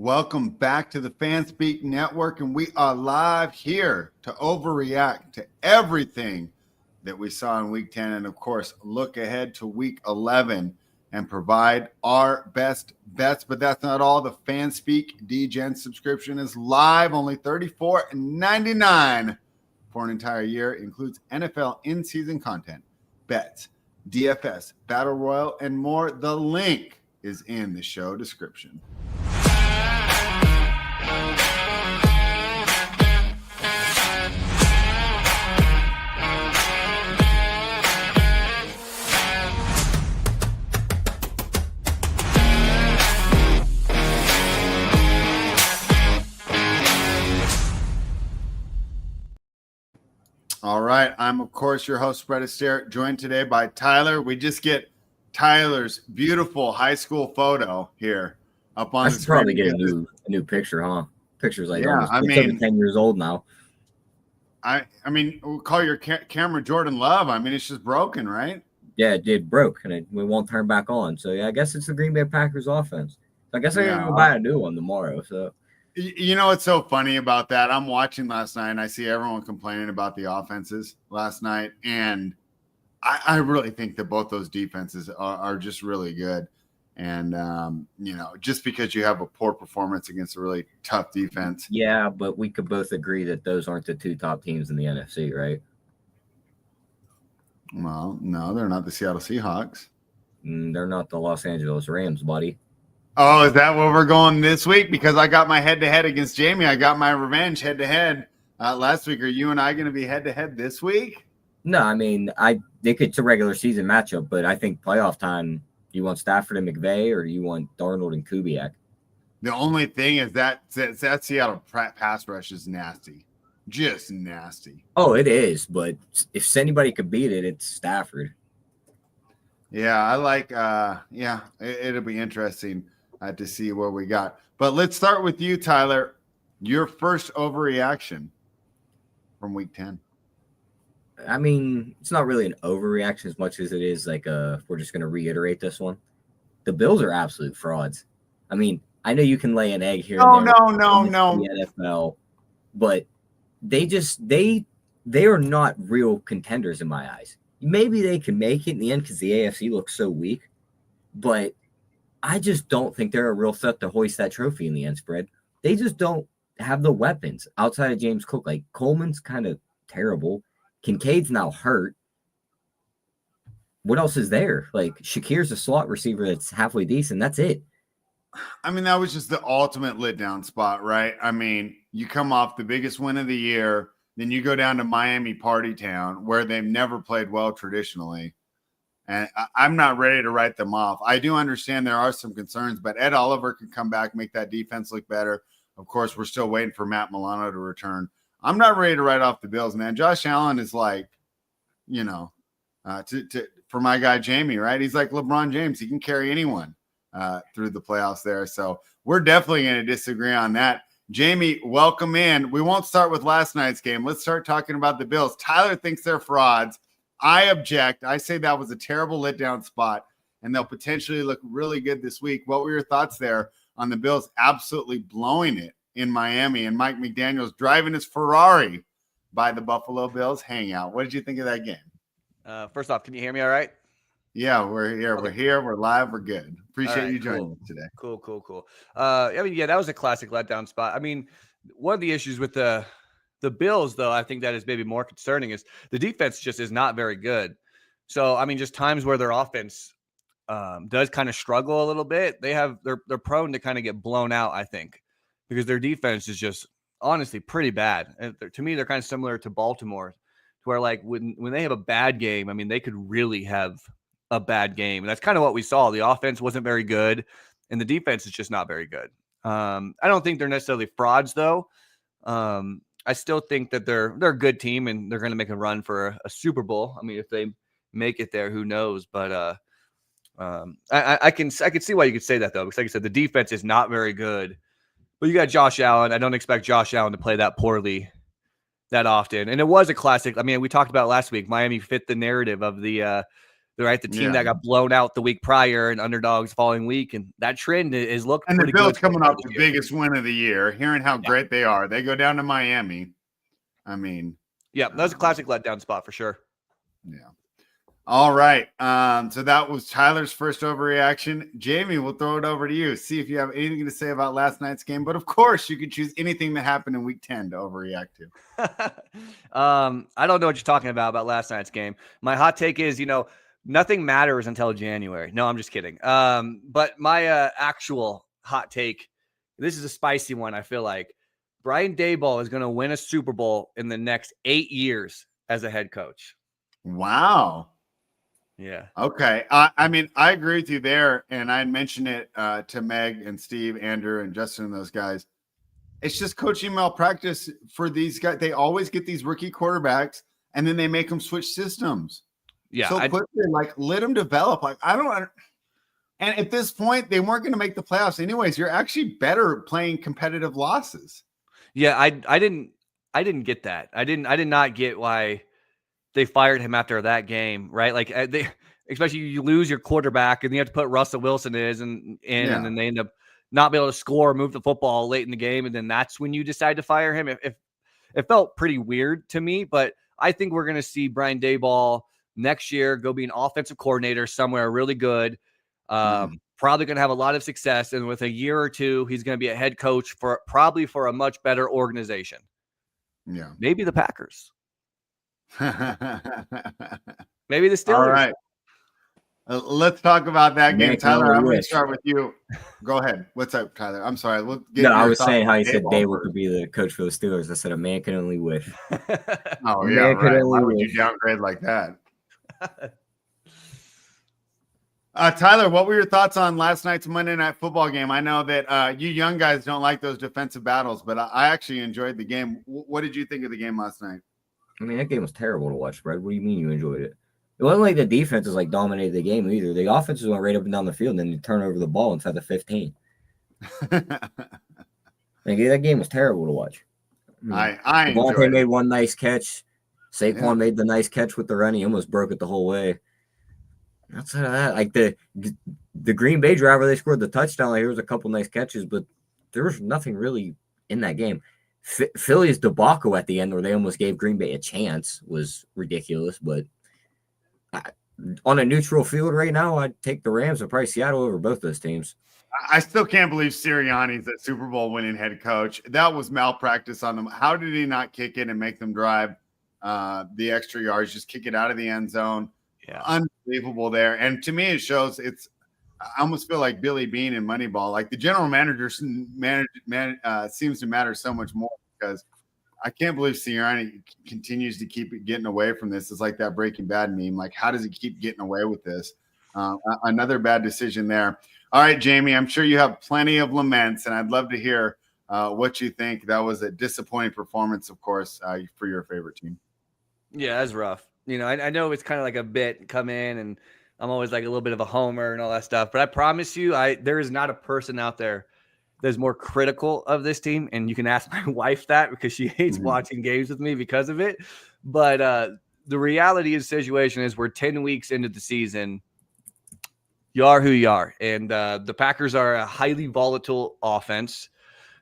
Welcome back to the Fanspeak Network, and we are live here to overreact to everything that we saw in Week 10, and of course, look ahead to Week 11 and provide our best bets. But that's not all. The Fanspeak Degen subscription is live, only $34.99 for an entire year. It includes NFL in-season content, bets, DFS, Battle Royale, and more. The link is in the show description. All right. I'm, of course, your host, Brett Astaire, joined today by Tyler. We just get Tyler's beautiful high school photo here up on the screen. Probably get a new picture, huh? Picture's like almost 10 years old now. I mean, we'll call your camera Jordan Love. I mean, it's just broken, right? Yeah, it broke, and we won't turn back on. So, yeah, I guess it's the Green Bay Packers offense. I guess I gotta go buy a new one tomorrow, so. You know what's so funny about that? I'm watching last night, and I see everyone complaining about the offenses last night, and I really think that both those defenses are just really good. And, just because you have a poor performance against a really tough defense. Yeah, but we could both agree that those aren't the two top teams in the NFC, right? Well, no, they're not the Seattle Seahawks. They're not the Los Angeles Rams, buddy. Oh, is that where we're going this week? Because I got my head-to-head against Jamie. I got my revenge head-to-head last week. Are you and I going to be head-to-head this week? No, I mean, it's a regular season matchup, but I think playoff time, you want Stafford and McVay, or you want Darnold and Kubiak? The only thing is that Seattle pass rush is nasty. Just nasty. Oh, it is, but if anybody could beat it, it's Stafford. Yeah, I like it'll be interesting to see where we got. But let's start with you, Tyler. Your first overreaction from Week 10. I mean, it's not really an overreaction as much as it is like we're just going to reiterate this one. The Bills are absolute frauds. I mean, I know you can lay an egg here. No. The NFL, but they are not real contenders in my eyes. Maybe they can make it in the end because the AFC looks so weak, but I just don't think they're a real threat to hoist that trophy in the end spread. They just don't have the weapons outside of James Cook. Like, Coleman's kind of terrible. Kincaid's now hurt. What else is there? Like, Shakir's a slot receiver that's halfway decent. That's it. I mean, that was just the ultimate lit down spot, right? I mean, you come off the biggest win of the year, then you go down to Miami Party Town, where they've never played well traditionally. And I'm not ready to write them off. I do understand there are some concerns, but Ed Oliver can come back, make that defense look better. Of course, we're still waiting for Matt Milano to return. I'm not ready to write off the Bills, man. Josh Allen is like, for my guy Jamie, right? He's like LeBron James. He can carry anyone through the playoffs there. So we're definitely going to disagree on that. Jamie, welcome in. We won't start with last night's game. Let's start talking about the Bills. Tyler thinks they're frauds. I object. I say that was a terrible letdown spot, and they'll potentially look really good this week. What were your thoughts there on the Bills absolutely blowing it in Miami and Mike McDaniels driving his Ferrari by the Buffalo Bills hangout? What did you think of that game? First off, can you hear me all right? Yeah, we're here. Okay. We're here. We're live. We're good. Appreciate you joining us today. Cool. That was a classic letdown spot. I mean, one of the issues with the Bills, though, I think that is maybe more concerning is the defense just is not very good. So, I mean, just times where their offense does kind of struggle a little bit, they're prone to kind of get blown out, I think, because their defense is just honestly pretty bad. And to me, they're kind of similar to Baltimore, to where like when they have a bad game, I mean, they could really have a bad game. And that's kind of what we saw. The offense wasn't very good, and the defense is just not very good. I don't think they're necessarily frauds, though. I still think that they're a good team, and they're going to make a run for a Super Bowl. I mean, if they make it there, who knows? But I can see why you could say that, though, because like I said, the defense is not very good. But you got Josh Allen. I don't expect Josh Allen to play that poorly that often. And it was a classic. I mean, we talked about last week. Miami fit the narrative of the right? The team that got blown out the week prior and underdogs following week. And that trend is looked and pretty the Bills good. coming off the biggest win of the year, hearing how great they are. They go down to Miami. I mean, that was a classic letdown spot for sure. Yeah. All right. So that was Tyler's first overreaction. Jamie, we'll throw it over to you. See if you have anything to say about last night's game. But of course, you can choose anything that happened in week 10 to overreact to. I don't know what you're talking about last night's game. My hot take is, nothing matters until January. No, I'm just kidding. But my actual hot take, this is a spicy one. I feel like Brian Daboll is going to win a Super Bowl in the next 8 years as a head coach. Wow. Yeah. Okay. I mean, I agree with you there. And I mentioned it to Meg and Steve, Andrew, and Justin and those guys. It's just coaching malpractice for these guys. They always get these rookie quarterbacks and then they make them switch systems. Yeah. So quickly, let them develop. Like, I don't. And at this point, they weren't going to make the playoffs anyways. You're actually better playing competitive losses. Yeah. I didn't get that. I did not get why they fired him after that game, right? Like especially you lose your quarterback and you have to put Russell Wilson and then they end up not be able to score or move the football late in the game. And then that's when you decide to fire him. If it felt pretty weird to me, but I think we're going to see Brian Daboll next year go be an offensive coordinator somewhere really good. Probably going to have a lot of success. And with a year or two, he's going to be a head coach for a much better organization. Yeah. Maybe the Packers. Maybe the Steelers. All right. Let's talk about that game. Tyler, I'm going to start with you. Go ahead. What's up, Tyler? I'm sorry. I was saying how you said Daboll could be the coach for the Steelers. I said a man can only wish. Oh, yeah, right. Why would you downgrade like that? Tyler, what were your thoughts on last night's Monday Night Football game? I know that you young guys don't like those defensive battles, but I actually enjoyed the game. What did you think of the game last night? I mean, that game was terrible to watch, Brad. What do you mean you enjoyed it? It wasn't like the defenses dominated the game either. The offenses went right up and down the field, and then you turn over the ball inside the 15. That game was terrible to watch. I enjoyed it. Made one nice catch. Saquon made the nice catch with the run. He almost broke it the whole way. Outside of that, like the Green Bay driver, they scored the touchdown. Like, there was a couple nice catches, but there was nothing really in that game. Philly's debacle at the end, where they almost gave Green Bay a chance, was ridiculous. But on a neutral field right now, I'd take the Rams and probably Seattle over both those teams. I still can't believe Sirianni's the Super Bowl winning head coach. That was malpractice on them. How did he not kick it and make them drive the extra yards, just kick it out of the end zone? Yeah. Unbelievable there. And to me, it shows I almost feel like Billy Bean in Moneyball. Like, the general manager seems to matter so much more, because I can't believe Sirianni continues to keep getting away from this. It's like that Breaking Bad meme. Like, how does he keep getting away with this? Another bad decision there. All right, Jamie, I'm sure you have plenty of laments, and I'd love to hear what you think. That was a disappointing performance, of course, for your favorite team. Yeah, that's rough. I know it's kind of like a bit come in, and I'm always like a little bit of a homer and all that stuff. But I promise you, there is not a person out there that's more critical of this team. And you can ask my wife that, because she hates watching games with me because of it. But the reality of the situation is we're 10 weeks into the season. You are who you are. And the Packers are a highly volatile offense.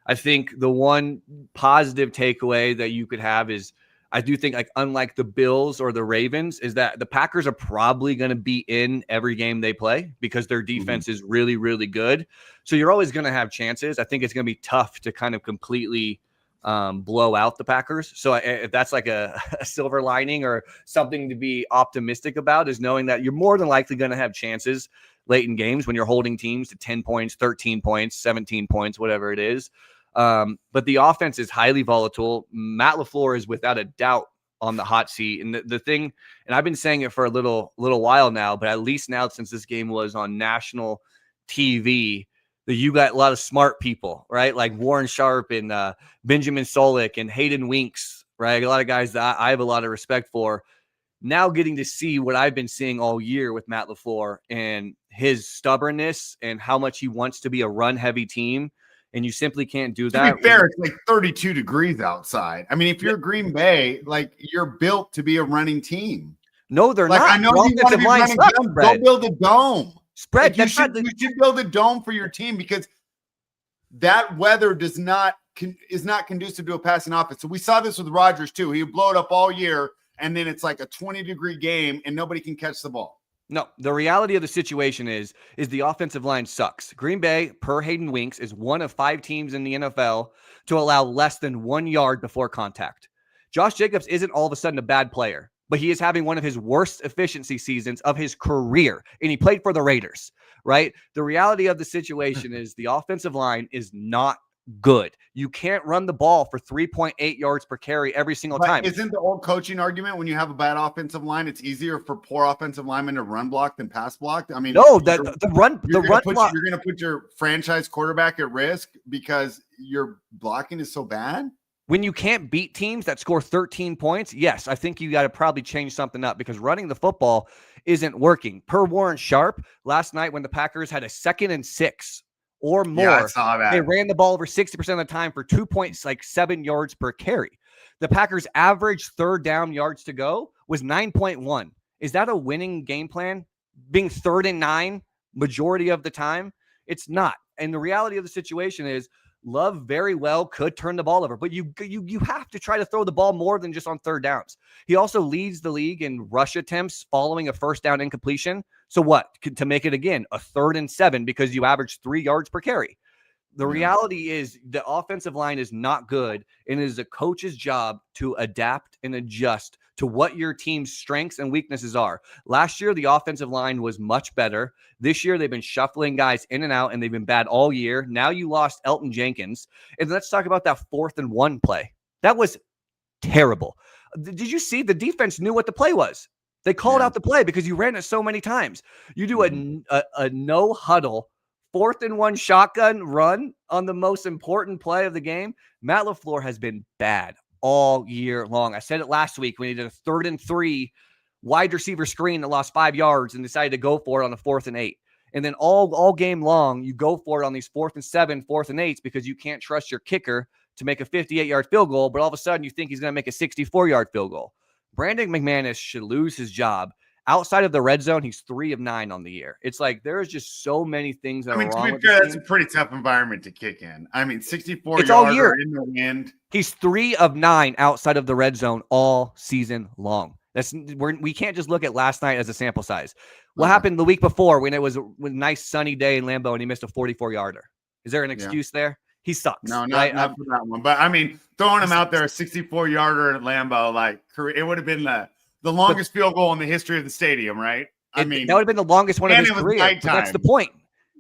I think the one positive takeaway that you could have is, I do think, like, unlike the Bills or the Ravens, is that the Packers are probably going to be in every game they play, because their defense is really, really good. So you're always going to have chances. I think it's going to be tough to kind of completely blow out the Packers. So if that's like a silver lining or something to be optimistic about, is knowing that you're more than likely going to have chances late in games when you're holding teams to 10 points, 13 points, 17 points, whatever it is. But the offense is highly volatile. Matt LaFleur is without a doubt on the hot seat. And the thing, and I've been saying it for a little while now, but at least now, since this game was on national TV, that you got a lot of smart people, right? Like Warren Sharp and Benjamin Solik and Hayden Winks, right? A lot of guys that I have a lot of respect for. Now getting to see what I've been seeing all year with Matt LaFleur and his stubbornness and how much he wants to be a run-heavy team. And you simply can't do that. To be fair, it's like 32 degrees outside. I mean, if you're Green Bay, like, you're built to be a running team. No, they're Like, not. I know Their you want to offensive be line running sucks, guns. Go Spread. build a dome. Spread. Like, you should build a dome for your team, because that weather is not conducive to a passing offense. So we saw this with Rodgers too. He would blow it up all year, and then it's like a 20-degree game and nobody can catch the ball. No, the reality of the situation is the offensive line sucks. Green Bay, per Hayden Winks, is one of 5 teams in the NFL to allow less than 1 yard before contact. Josh Jacobs isn't all of a sudden a bad player, but he is having one of his worst efficiency seasons of his career, and he played for the Raiders, right? The reality of the situation is the offensive line is not good. You can't run the ball for 3.8 yards per carry every single time. Isn't the old coaching argument, when you have a bad offensive line, it's easier for poor offensive linemen to run block than pass block? I mean, no, the run block. You're going to put your franchise quarterback at risk because your blocking is so bad. When you can't beat teams that score 13 points, yes, I think you got to probably change something up, because running the football isn't working. Per Warren Sharp, last night when the Packers had a 2nd and 6 or more, I saw that. they ran the ball over 60% of the time for 2.7 yards per carry. The Packers' average third down yards to go was 9.1. Is that a winning game plan? Being 3rd and 9 majority of the time? It's not. And the reality of the situation is Love very well could turn the ball over, but you have to try to throw the ball more than just on third downs. He also leads the league in rush attempts following a first down incompletion. So what? To make it again a 3rd and 7 because you average 3 yards per carry. The reality is the offensive line is not good, and it is a coach's job to adapt and adjust to what your team's strengths and weaknesses are. Last year, the offensive line was much better. This year, they've been shuffling guys in and out, and they've been bad all year. Now you lost Elton Jenkins. And let's talk about that 4th and 1 play. That was terrible. Did you see the defense knew what the play was? They called out the play because you ran it so many times. You do a no huddle 4th and 1 shotgun run on the most important play of the game. Matt LaFleur has been bad all year long. I said it last week when he did a 3rd and 3 wide receiver screen that lost 5 yards and decided to go for it on the 4th and 8. And then all game long, you go for it on these 4th and 7, 4th and 8s because you can't trust your kicker to make a 58-yard field goal, but all of a sudden you think he's going to make a 64-yard field goal. Brandon McManus should lose his job. Outside of the red zone, he's 3 of 9 on the year. It's like there's just so many things that are wrong. To be fair, that's a pretty tough environment to kick in. I mean, 64 it's all year in the wind. He's 3 of 9 outside of the red zone all season long. We can't just look at last night as a sample size. What happened the week before when it was a nice sunny day in Lambeau and he missed a 44-yarder? Is there an excuse there? He sucks. No, not for that one. But I mean, throwing him out there a 64-yarder at Lambeau, like it would have been the longest field goal in the history of the stadium, right? I mean, that would have been the longest one of his career. But that's the point.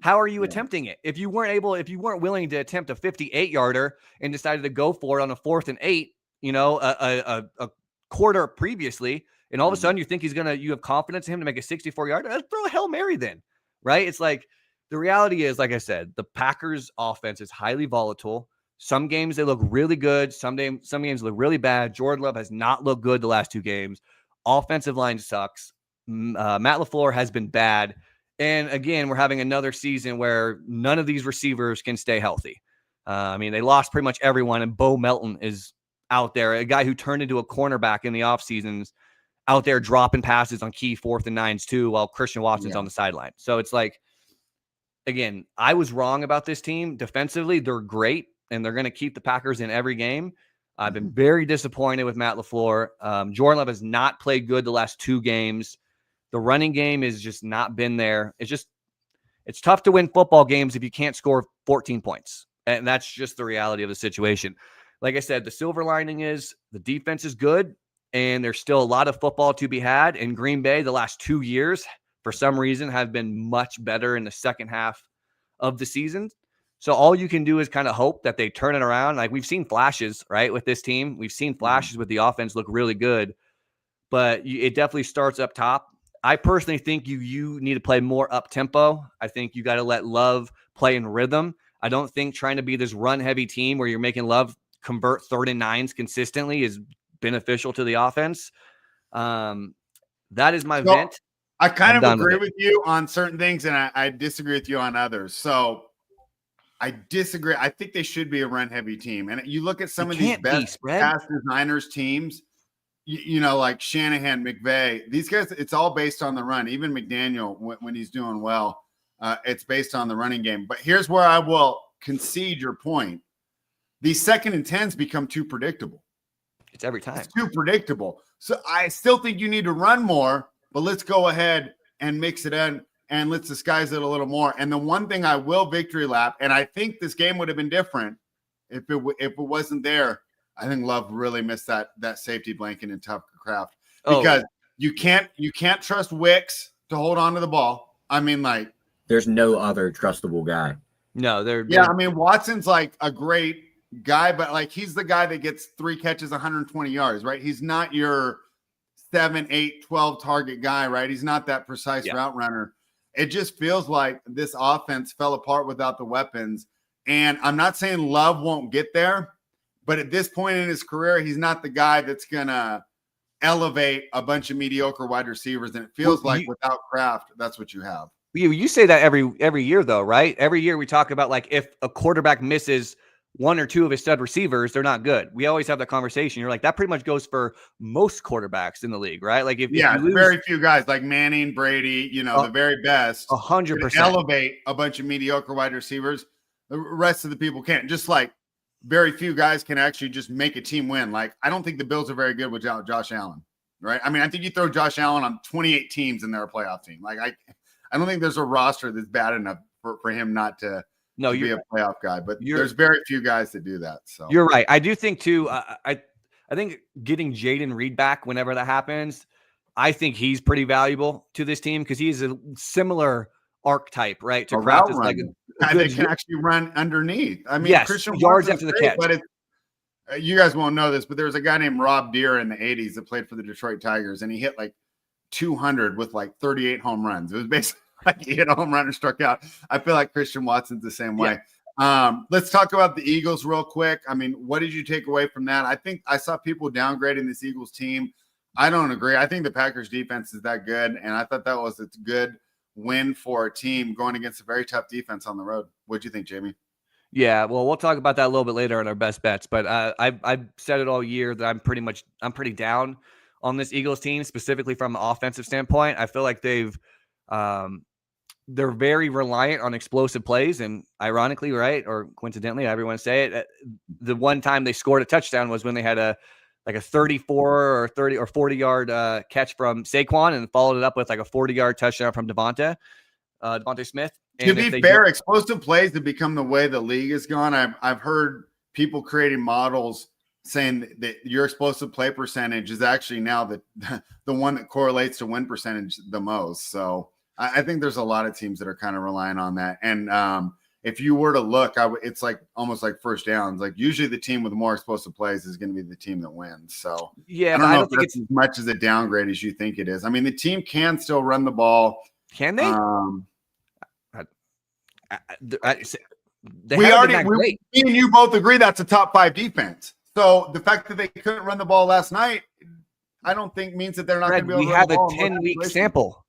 How are you attempting it? If you weren't willing to attempt a 58-yarder and decided to go for it on a 4th and 8, a quarter previously, and all of a sudden you have confidence in him to make a 64-yarder, let's throw a Hail Mary then, right? It's like the reality is, like I said, the Packers offense is highly volatile. Some games they look really good. Some games look really bad. Jordan Love has not looked good the last 2 games. Offensive line sucks. Matt LaFleur has been bad. And again, we're having another season where none of these receivers can stay healthy. I mean, they lost pretty much everyone, and Bo Melton is out there, a guy who turned into a cornerback in the offseasons, out there dropping passes on key 4th and 9s too, while Christian Watson's on the sideline. So it's like, again, I was wrong about this team. Defensively, they're great, and they're going to keep the Packers in every game. I've been very disappointed with Matt LaFleur. Jordan Love has not played good the last 2 games. The running game has just not been there. It's tough to win football games if you can't score 14 points. And that's just the reality of the situation. Like I said, the silver lining is the defense is good, and there's still a lot of football to be had. In Green Bay, the last 2 years, for some reason, have been much better in the second half of the season. So all you can do is kind of hope that they turn it around. Like we've seen flashes, right, with this team. We've seen flashes with the offense look really good, but it definitely starts up top. I personally think you need to play more up-tempo. I think you got to let Love play in rhythm. I don't think trying to be this run-heavy team where you're making Love convert 3rd and 9s consistently is beneficial to the offense. That is my vent. I kind of agree with you on certain things, and I disagree with you on others. So I disagree. I think they should be a run-heavy team. And you look at some of these best pass designers teams, like Shanahan, McVay, these guys, it's all based on the run. Even McDaniel, when he's doing well, it's based on the running game. But here's where I will concede your point. These 2nd and 10s become too predictable. It's every time. It's too predictable. So I still think you need to run more, but let's go ahead and mix it in and let's disguise it a little more. And the one thing I will victory lap, and I think this game would have been different if it wasn't there. I think Love really missed that safety blanket in tough craft because you can't trust Wicks to hold on to the ball. I mean, like, there's no other trustable guy. No, I mean, Watson's like a great guy, but like he's the guy that gets 3 catches, 120 yards, right? He's not your 7, 8, 12 target guy, right? He's not that precise route runner. It just feels like this offense fell apart without the weapons. And I'm not saying Love won't get there, but at this point in his career, he's not the guy that's going to elevate a bunch of mediocre wide receivers. And it feels like without Kraft, that's what you have. You say that every year, though, right? Every year we talk about, like, if a quarterback misses 1 or 2 of his stud receivers, they're not good. We always have that conversation. You're like, that pretty much goes for most quarterbacks in the league, right? Like, if you lose, very few guys like Manning, Brady, the very best, 100% elevate a bunch of mediocre wide receivers. The rest of the people can't. Just like very few guys can actually just make a team win. Like, I don't think the Bills are very good without Josh Allen, right? I mean, I think you throw Josh Allen on 28 teams and they're a playoff team. Like, I don't think there's a roster that's bad enough for him not to be a playoff guy, but there's very few guys that do that. So you're right. I do think too. I think getting Jaden Reed back whenever that happens, I think he's pretty valuable to this team because he's a similar archetype, right? To Kraft is like a guy that can actually run underneath. I mean, yes, Christian yards after the catch. But you guys won't know this, but there was a guy named Rob Deere in the 80s that played for the Detroit Tigers, and he hit like 200 with like 38 home runs. It was basically like he hit a home run or struck out. I feel like Christian Watson's the same way. Let's talk about the Eagles real quick. I mean, what did you take away from that? I think I saw people downgrading this Eagles team. I don't agree. I think the Packers defense is that good, and I thought that was a good win for a team going against a very tough defense on the road. What do you think, Jamie? Yeah, well, we'll talk about that a little bit later in our best bets, but I've said it all year that I'm pretty down on this Eagles team, specifically from an offensive standpoint. I feel like they're very reliant on explosive plays, and ironically, right, or coincidentally, however you want to say it, the one time they scored a touchdown was when they had a 34 or 30 or 40 yard catch from Saquon and followed it up with like a 40-yard touchdown from Devonta Smith. And to be fair, explosive plays have become the way the league has gone. I've heard people creating models saying that your explosive play percentage is actually now the one that correlates to win percentage the most. So I think there's a lot of teams that are kind of relying on that. And if you were to look, it's like almost like first downs. Like usually the team with more explosive plays is going to be the team that wins. So yeah, I don't think it's as much as a downgrade as you think it is. I mean, the team can still run the ball. Can they? Me and you both agree that's a top 5 defense. So the fact that they couldn't run the ball last night, I don't think means that they're not going to be able to run the ball. We have a 10-week sample.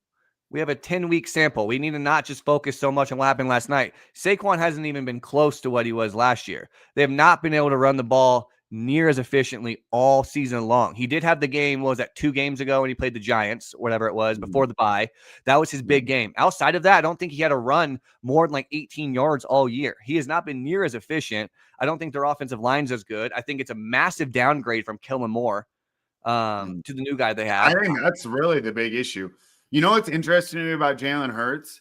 We have a 10-week sample. We need to not just focus so much on what happened last night. Saquon hasn't even been close to what he was last year. They have not been able to run the ball near as efficiently all season long. He did have the game, what was that, 2 games ago when he played the Giants, whatever it was, before the bye. That was his big game. Outside of that, I don't think he had a run more than like 18 yards all year. He has not been near as efficient. I don't think their offensive line's as good. I think it's a massive downgrade from Kellen Moore to the new guy they have. I think that's really the big issue. You know what's interesting to me about Jalen Hurts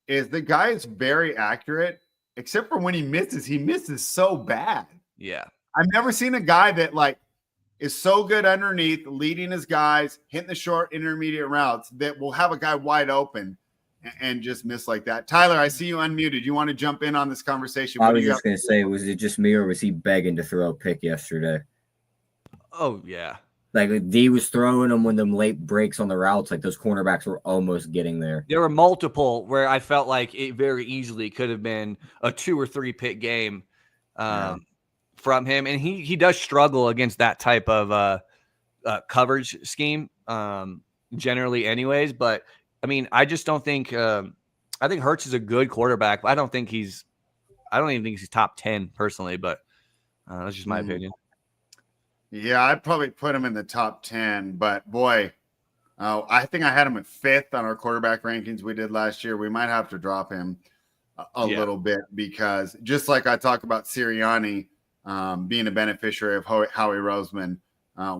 is the guy is very accurate, except for when he misses so bad. Yeah. I've never seen a guy that like is so good underneath, leading his guys, hitting the short intermediate routes that will have a guy wide open and just miss like that. Tyler, I see you unmuted. You want to jump in on this conversation? I was just going to say, was it just me or was he begging to throw a pick yesterday? Oh, yeah. Like D was throwing them when them late breaks on the routes, like those cornerbacks were almost getting there. There were multiple where I felt like it very easily could have been a 2 or 3 pick game from him. And he does struggle against that type of coverage scheme generally anyways. But, I mean, I just don't think I think Hurts is a good quarterback. But I don't even think he's top 10 personally, but that's just my opinion. Yeah, I'd probably put him in the top 10, but boy, I think I had him at 5th on our quarterback rankings we did last year. We might have to drop him a little bit because just like I talk about Sirianni being a beneficiary of Howie Roseman,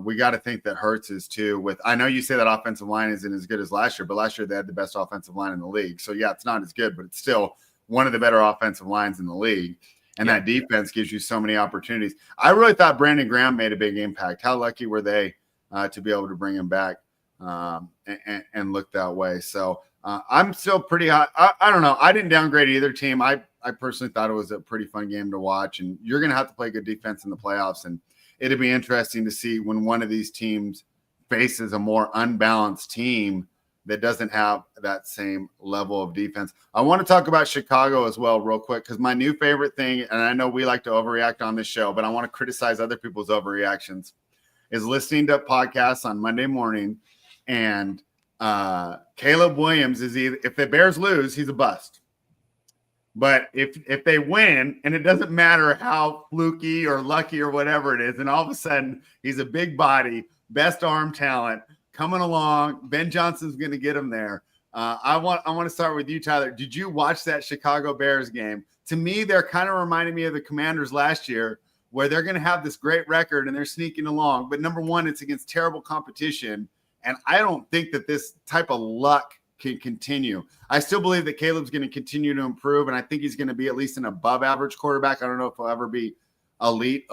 we got to think that Hurts is too. I know you say that offensive line isn't as good as last year, but last year they had the best offensive line in the league. So yeah, it's not as good, but it's still one of the better offensive lines in the league. And that defense gives you so many opportunities. I really thought Brandon Graham made a big impact. How lucky were they to be able to bring him back and look that way? So I'm still pretty high. I don't know. I didn't downgrade either team. I personally thought it was a pretty fun game to watch. And you're going to have to play good defense in the playoffs. And it'll be interesting to see when one of these teams faces a more unbalanced team that doesn't have that same level of defense. I want to talk about Chicago as well real quick because my new favorite thing, and I know we like to overreact on this show, but I want to criticize other people's overreactions, is listening to podcasts on Monday morning. And Caleb Williams is either, if the Bears lose, he's a bust. But if they win, and it doesn't matter how fluky or lucky or whatever it is, and all of a sudden he's a big body, best arm talent, coming along. Ben Johnson's going to get him there. I want to start with you, Tyler. Did you watch that Chicago Bears game? To me, they're kind of reminding me of the Commanders last year, where they're going to have this great record and they're sneaking along. But number one, it's against terrible competition. And I don't think that this type of luck can continue. I still believe that Caleb's going to continue to improve, and I think he's going to be at least an above average quarterback. I don't know if he'll ever be elite.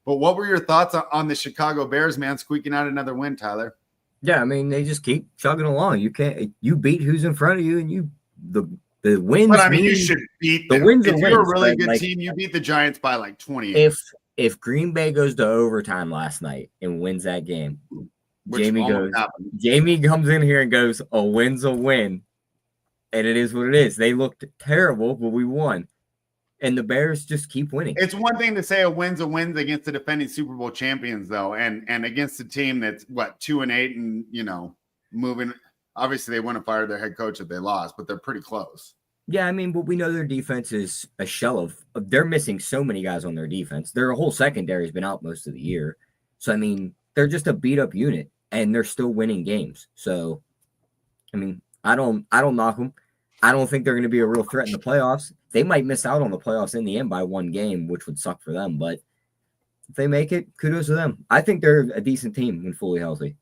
But what were your thoughts on the Chicago Bears, man, squeaking out another win, Tyler? Yeah, I mean, they just keep chugging along. You beat who's in front of you, and the wins. But I mean, you should beat the wins. If you're a really good team, you beat the Giants by like 28. If Green Bay goes to overtime last night and wins that game, Jamie comes in here and goes, "A win's a win," and it is what it is. They looked terrible, but we won. And the Bears just keep winning. It's one thing to say a win's against the defending Super Bowl champions, though, and against a team that's 2-8 and moving. Obviously, they wouldn't have fired their head coach if they lost, but they're pretty close. Yeah, I mean, but we know their defense is a shell of. They're missing so many guys on their defense. Their whole secondary has been out most of the year. So I mean, they're just a beat up unit, and they're still winning games. So, I mean, I don't knock them. I don't think they're going to be a real threat in the playoffs. They might miss out on the playoffs in the end by one game, which would suck for them. But if they make it, kudos to them. I think they're a decent team when fully healthy.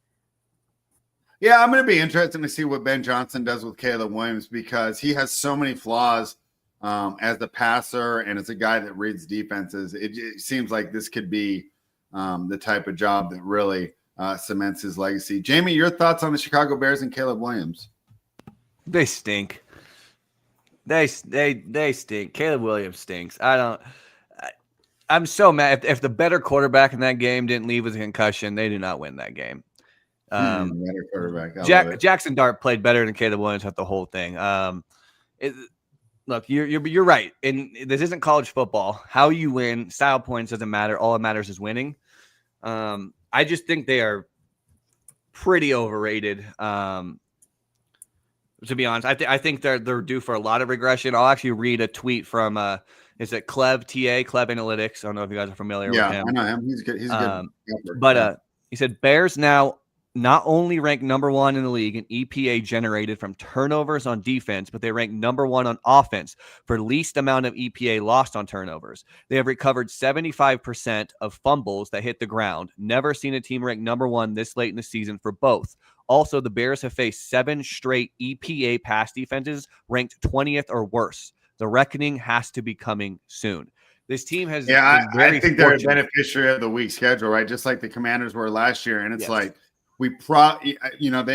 Yeah, I'm going to be interested to see what Ben Johnson does with Caleb Williams because he has so many flaws as the passer and as a guy that reads defenses. It seems like this could be the type of job that really cements his legacy. Jamie, your thoughts on the Chicago Bears and Caleb Williams? They stink. They stink. Caleb Williams stinks. I'm so mad. If the better quarterback in that game didn't leave with a concussion, they do not win that game. Better quarterback. Jackson Dart played better than Caleb Williams at the whole thing. Look, you're right. And this isn't college football. How you win, style points doesn't matter. All that matters is winning. I just think they are pretty overrated. To be honest, I think they're due for a lot of regression. I'll actually read a tweet from is it Clev Analytics? I don't know if you guys are familiar with him. Yeah, I know him. He's good. He's good. But he said Bears now not only rank number 1 in the league in EPA generated from turnovers on defense, but they rank number 1 on offense for least amount of EPA lost on turnovers. They have recovered 75% of fumbles that hit the ground. Never seen a team rank number 1 this late in the season for both. Also, the Bears have faced 7 straight EPA pass defenses ranked 20th or worse. The reckoning has to be coming soon. This team has I think they're a beneficiary of the weak schedule, right? Just like the Commanders were last year. And it's like they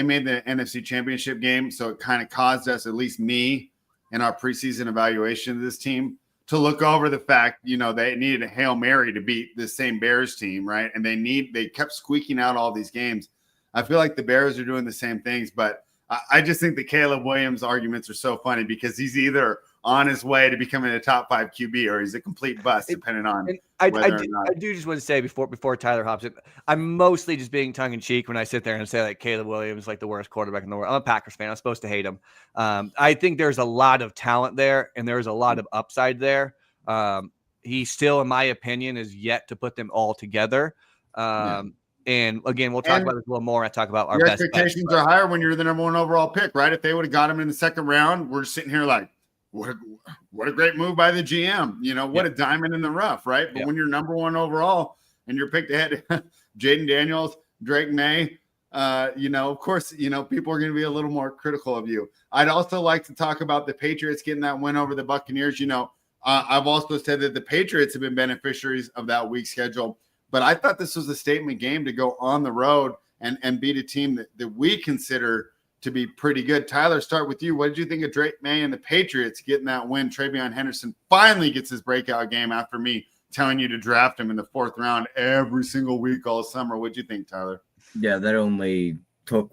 made the NFC Championship game, so it kind of caused us, at least me, in our preseason evaluation of this team, to look over the fact, they needed a Hail Mary to beat the same Bears team, right? And they kept squeaking out all these games. I feel like the Bears are doing the same things, but I just think the Caleb Williams arguments are so funny because he's either on his way to becoming a top 5 QB or he's a complete bust, depending on I do just want to say before Tyler hops in, I'm mostly just being tongue in cheek when I sit there and say like Caleb Williams is like the worst quarterback in the world. I'm a Packers fan. I'm supposed to hate him. I think there's a lot of talent there and there's a lot of upside there. He still, in my opinion, is yet to put them all together. And again, we'll talk about this a little more. I talk about our your best expectations bets, are higher when you're the number one overall pick, right? If they would have got him in the second round, we're sitting here like, what a great move by the GM. What a diamond in the rough, right? But when you're number one overall and you're picked ahead, Jaden Daniels, Drake May, of course, people are going to be a little more critical of you. I'd also like to talk about the Patriots getting that win over the Buccaneers. I've also said that the Patriots have been beneficiaries of that weak schedule, but I thought this was a statement game to go on the road and beat a team that we consider to be pretty good. Tyler, start with you. What did you think of Drake May and the Patriots getting that win? TreVeyon Henderson finally gets his breakout game after me telling you to draft him in the 4th round every single week all summer. What'd you think, Tyler? Yeah, that only took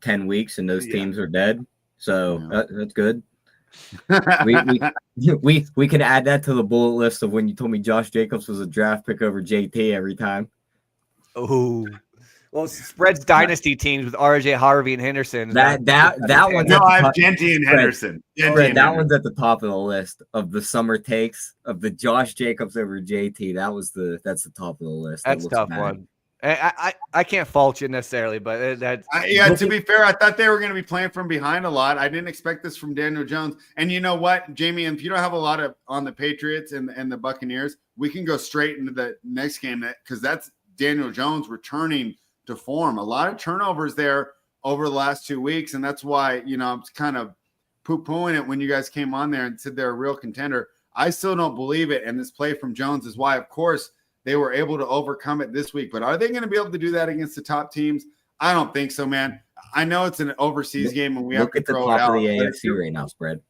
10 weeks, and those teams are dead. So that's good. we can add that to the bullet list of when you told me Josh Jacobs was a draft pick over JT every time. Oh, well, spreads dynasty teams with RJ Harvey and Henderson. That one's no, I have Genty and Henderson. That one's at the top of the list of the summer takes of the Josh Jacobs over JT. That's the top of the list. That's a tough one. I can't fault you necessarily, but that's to be fair, I thought they were going to be playing from behind a lot. I didn't expect this from Daniel Jones. And you know what, Jamie, if you don't have a lot on the Patriots and the Buccaneers, we can go straight into the next game because that's Daniel Jones returning to form. A lot of turnovers there over the last 2 weeks, and that's why I'm kind of poo-pooing it when you guys came on there and said they're a real contender. I still don't believe it, and this play from Jones is why, of course, they were able to overcome it this week. But are they going to be able to do that against the top teams? I don't think so, man. I know it's an overseas game, and we have to throw it out. Look at the top of the AFC right now, spread.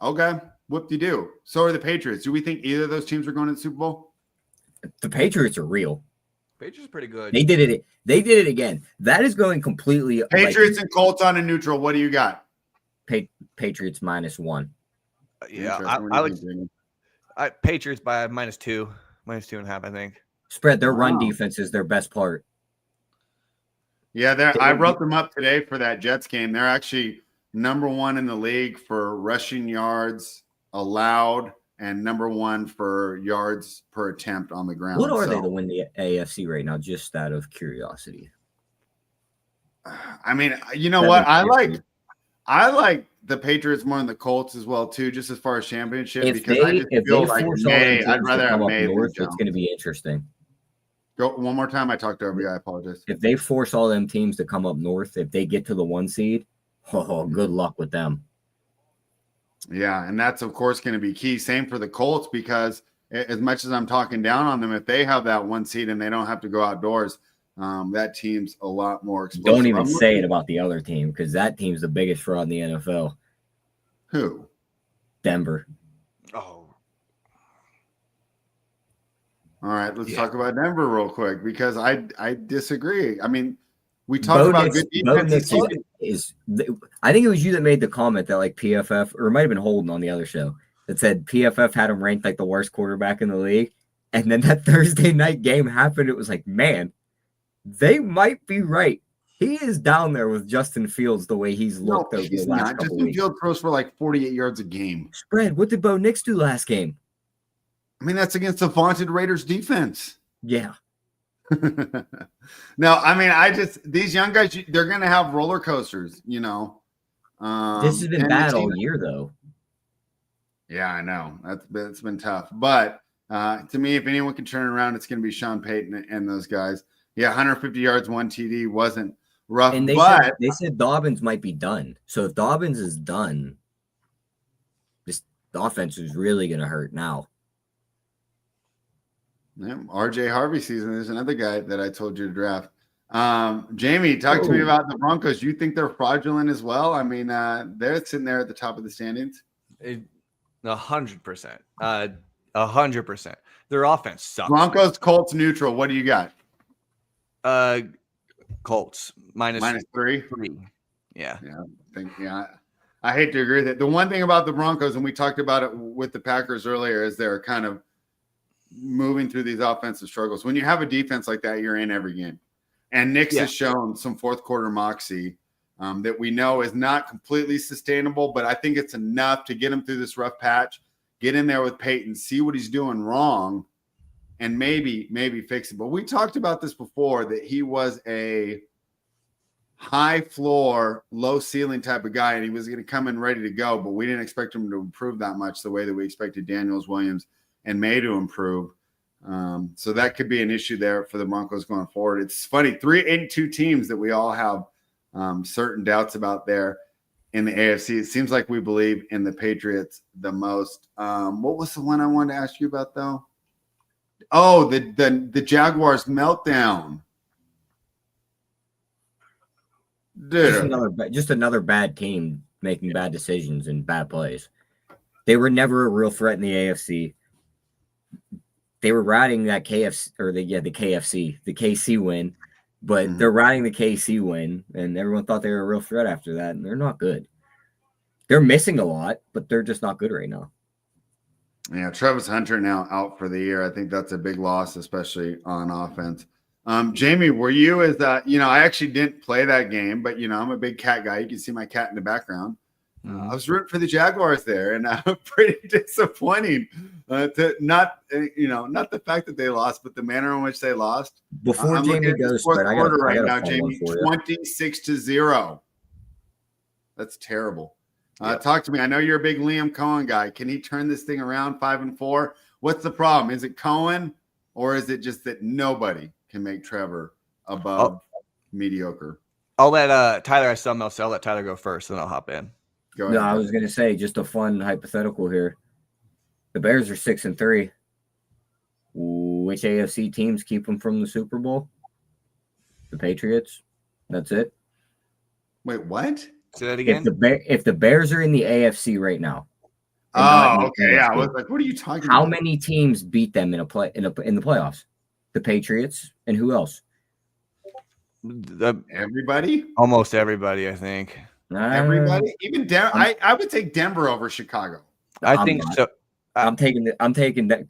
Okay, whoop-de-doo. So are the Patriots. Do we think either of those teams are going to the Super Bowl? The Patriots are real. Patriots are pretty good. They did it. They did it again. That is going completely. Patriots and Colts on a neutral. What do you got? Patriots -1. Yeah, I Patriots by -2, -2.5. I think. Spread. Their run defense is their best part. Yeah, I wrote them up today for that Jets game. They're actually number 1 in the league for rushing yards allowed and number 1 for yards per attempt on the ground. What are they to win the AFC right now? Just out of curiosity. I mean, you know what? I like the Patriots more than the Colts as well too, just as far as championship. I'd rather have May. North, it's going to be interesting. Go one more time. I talked over you. I apologize. If they force all them teams to come up north, if they get to the 1 seed, good luck with them. Yeah, and that's, of course, going to be key. Same for the Colts, because as much as I'm talking down on them, if they have that 1 seed and they don't have to go outdoors, that team's a lot more explosive. Don't even say it about the other team, because that team's the biggest fraud in the NFL. Who? Denver. Oh. All right, let's talk about Denver real quick, because I disagree. I mean, we talk about good defense. I think it was you that made the comment that PFF, or it might have been Holden on the other show, that said PFF had him ranked the worst quarterback in the league. And then that Thursday night game happened. It was man, they might be right. He is down there with Justin Fields the way he's looked over the last couple Justin weeks. Fields throws for 48 yards a game. Spread. What did Bo Nix do last game? I mean, that's against the vaunted Raiders defense. Yeah. No, I mean, these young guys, they're going to have roller coasters, This has been bad all year, though. Yeah, I know. It's been tough. But to me, if anyone can turn it around, it's going to be Sean Payton and those guys. Yeah, 150 yards, 1 TD wasn't rough. And they said Dobbins might be done. So if Dobbins is done, this offense is really going to hurt now. Yeah, RJ Harvey season. There's another guy that I told you to draft. Jamie, talk to me about the Broncos. You think they're fraudulent as well? I mean, they're sitting there at the top of the standings. 100%. 100%. Their offense sucks. Broncos, Colts, neutral. What do you got? Colts -3. Yeah. I hate to agree with it. The one thing about the Broncos, and we talked about it with the Packers earlier, is they're kind of moving through these offensive struggles. When you have a defense like that, you're in every game. And Nix has shown some fourth quarter moxie that we know is not completely sustainable, but I think it's enough to get him through this rough patch, get in there with Peyton, see what he's doing wrong, and maybe fix it. But we talked about this before, that he was a high floor, low ceiling type of guy, and he was going to come in ready to go, but we didn't expect him to improve that much the way that we expected Daniels, Williams, and May to improve. So that could be an issue there for the Broncos going forward. It's funny, 3-8-2 teams that we all have certain doubts about there in the AFC. It seems like we believe in the Patriots the most. What was the one I wanted to ask you about, though? Oh, the Jaguars meltdown. Dude. Just another bad team making bad decisions and bad plays. They were never a real threat in the AFC. They were riding that KC win, but they're riding the KC win, and everyone thought they were a real threat after that, and they're not good. They're missing a lot, but they're just not good right now. Yeah, Travis Hunter now out for the year. I think that's a big loss, especially on offense. Jamie, were you I actually didn't play that game, but I'm a big cat guy. You can see my cat in the background. I was rooting for the Jaguars there, and pretty disappointing. Not the fact that they lost, but the manner in which they lost. Before Jamie goes, fourth quarter right now, Jamie, 26-0. That's terrible. Talk to me. I know you're a big Liam Cohen guy. Can he turn this thing around 5-4? What's the problem? Is it Cohen, or is it just that nobody can make Trevor above mediocre? I'll let Tyler. I saw Mel, so I'll let Tyler go first, and I'll hop in. Go ahead. No, I was going to say just a fun hypothetical here. The Bears are 6-3. Which AFC teams keep them from the Super Bowl? The Patriots. That's it. Wait, what? Say that again. If the Bears are in the AFC right now. Oh, okay. Yeah, I was like, what are you talking about? How many teams beat them in the playoffs? The Patriots and who else? Everybody. Almost everybody, I think. Everybody, even Denver. I would take Denver over Chicago. I think so. I'm taking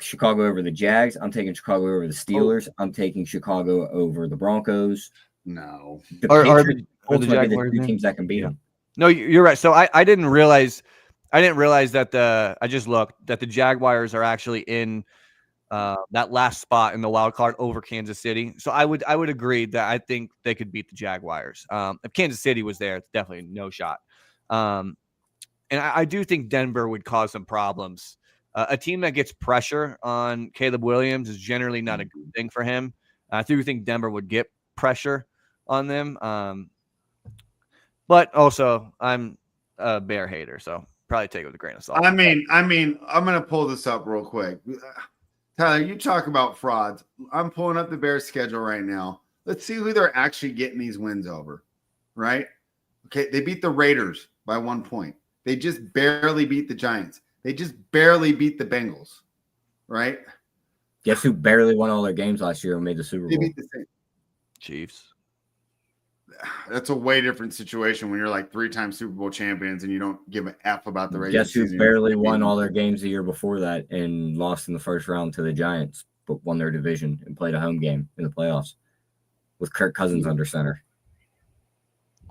Chicago over the Jags. I'm taking Chicago over the Steelers. I'm taking Chicago over the Broncos. No, the Jaguars, the teams that can beat them. No, you're right. So I didn't realize that I just looked that the Jaguars are actually in that last spot in the wild card over Kansas City. So I would agree that I think they could beat the Jaguars. If Kansas City was there, it's definitely no shot. And I do think Denver would cause some problems. A team that gets pressure on Caleb Williams is generally not a good thing for him. I do think Denver would get pressure on them. But also I'm a Bear hater, so probably take it with a grain of salt. I mean, I'm going to pull this up real quick. Tyler, you talk about frauds. I'm pulling up the Bears schedule right now. Let's see who they're actually getting these wins over, right? Okay, they beat the Raiders by 1 point. They just barely beat the Giants. They just barely beat the Bengals, right? Guess who barely won all their games last year and made the Super Bowl? They beat the same. Chiefs. That's a way different situation when you're like 3-time Super Bowl champions and you don't give an F about the regular season. Guess who barely won all their games the year before that and lost in the first round to the Giants, but won their division and played a home game in the playoffs with Kirk Cousins under center.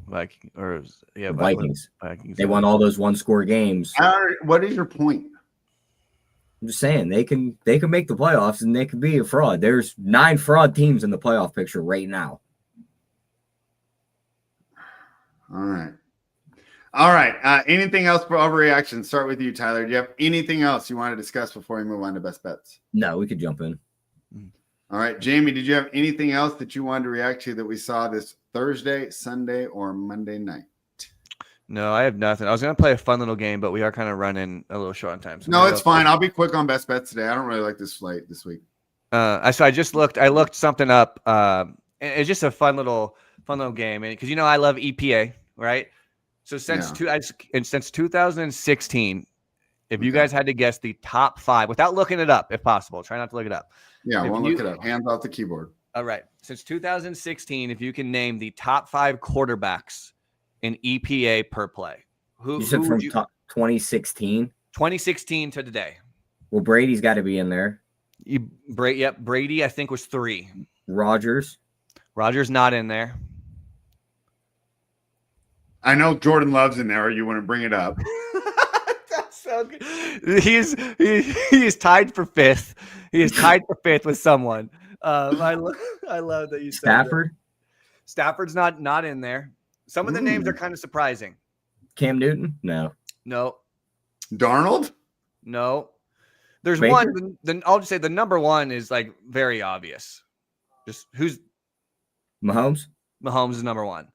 Vikings. They won all those one-score games. What is your point? I'm just saying they can make the playoffs and they can be a fraud. There's 9 fraud teams in the playoff picture right now. All right. Anything else for overreaction? Start with you, Tyler. Do you have anything else you want to discuss before we move on to best bets? No, we could jump in. All right, Jamie, did you have anything else that you wanted to react to that we saw this Thursday, Sunday, or Monday night? No, I have nothing. I was going to play a fun little game, but we are kind of running a little short on time. So no, it's fine. I'll be quick on best bets today. I don't really like this slate this week. I looked something up. It's just a fun little game, and because I love EPA, right? So since 2016, if you guys had to guess the top 5 without looking it up, if possible, try not to look it up. Yeah, I won't look it up. Hands off the keyboard. All right. Since 2016, if you can name the top 5 quarterbacks in EPA per play, you said from 2016? 2016 to today. Well, Brady's got to be in there. Brady, I think, was 3. Rodgers not in there. I know Jordan Love's in there. You want to bring it up? That's so good. He's tied for 5th. He is tied for 5th with someone. I love that you said Stafford, that. Stafford's not in there. Some of the names are kind of surprising. Cam Newton, no. Darnold? No. There's Baker? one. Then I'll just say the number one is like very obvious. Just who's Mahomes? Mahomes is number one.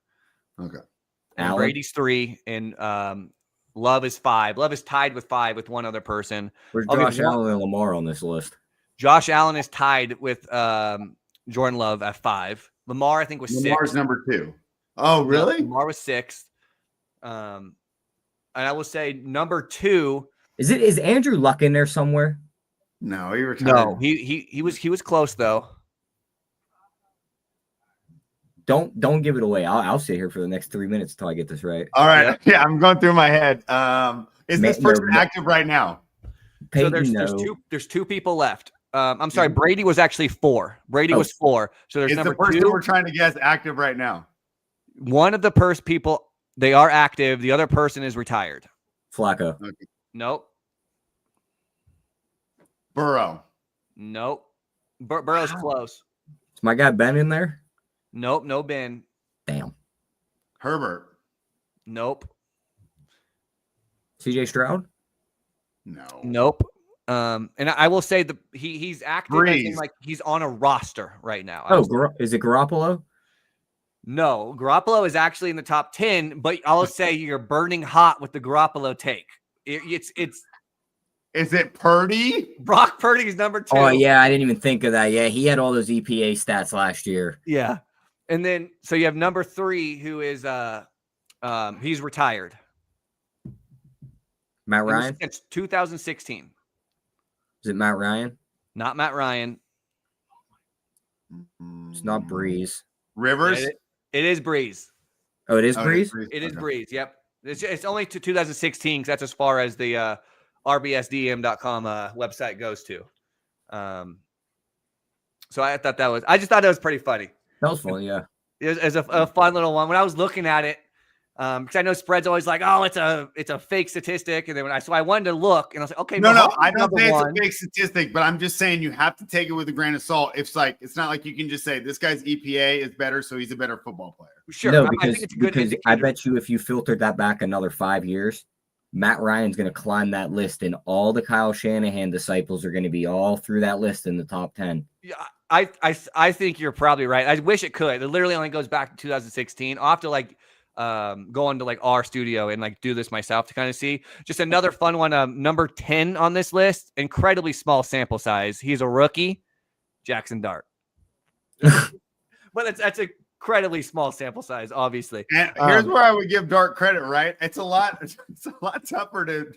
Okay. And Allen? Brady's 3, and Love is 5. Love is tied with 5 with one other person. Where's I'll give Josh Allen and Lamar on this list? Josh Allen is tied with Jordan Love at 5. Lamar, I think, was 6. Lamar's number 2. Oh, really? No, Lamar was 6th. And I will say number 2. Is Andrew Luck in there somewhere? No, he retired. No, he was close though. Don't give it away. I'll sit here for the next 3 minutes until I get this right. All right. Yeah, I'm going through my head. Is this person active right now? Peyton, So there's two people left. I'm sorry, Brady was actually 4. Brady was 4. So there's Is number the person 2. we're trying to guess active right now? One of the people, they are active. The other person is retired. Flacco. Okay. Nope. Burrow. Nope. Burrow's close. Is my guy Ben in there? Nope. No Ben. Damn. Herbert. Nope. CJ Stroud? No. Nope. And I will say he's active as in, like he's on a roster right now. Is it Garoppolo? No, Garoppolo is actually in the top 10, but I'll say you're burning hot with the Garoppolo take. It's Is it Purdy? Brock Purdy is number 2. Oh yeah, I didn't even think of that. Yeah, he had all those EPA stats last year. Yeah. And then so you have number 3 who is he's retired. Matt Ryan? It's 2016. Is it Matt Ryan? Not Matt Ryan. It's not Breeze. Rivers? It is Breeze. Oh, it is Breeze? It is Breeze. Yep. It's only to 2016 because that's as far as the rbsdm.com website goes to. So I just thought that was pretty funny. That was fun, yeah. It was a fun little one. When I was looking at it, because I know spread's always like, oh, it's a fake statistic, and then I wanted to look, and I was like, okay, No, I don't say it's a fake statistic, but I'm just saying you have to take it with a grain of salt. It's not like you can just say this guy's EPA is better, so he's a better football player. Sure, no, I think it's a good indicator. I bet you if you filtered that back another 5 years, Matt Ryan's going to climb that list, and all the Kyle Shanahan disciples are going to be all through that list in the top 10. Yeah, I think you're probably right. I wish it could. It literally only goes back to 2016. I'll have to go into our studio and do this myself to kind of see. Just another fun one. Number 10 on this list, incredibly small sample size. He's a rookie, Jackson Dart. But that's incredibly small sample size, obviously. And here's where I would give Dart credit, right? It's a lot tougher to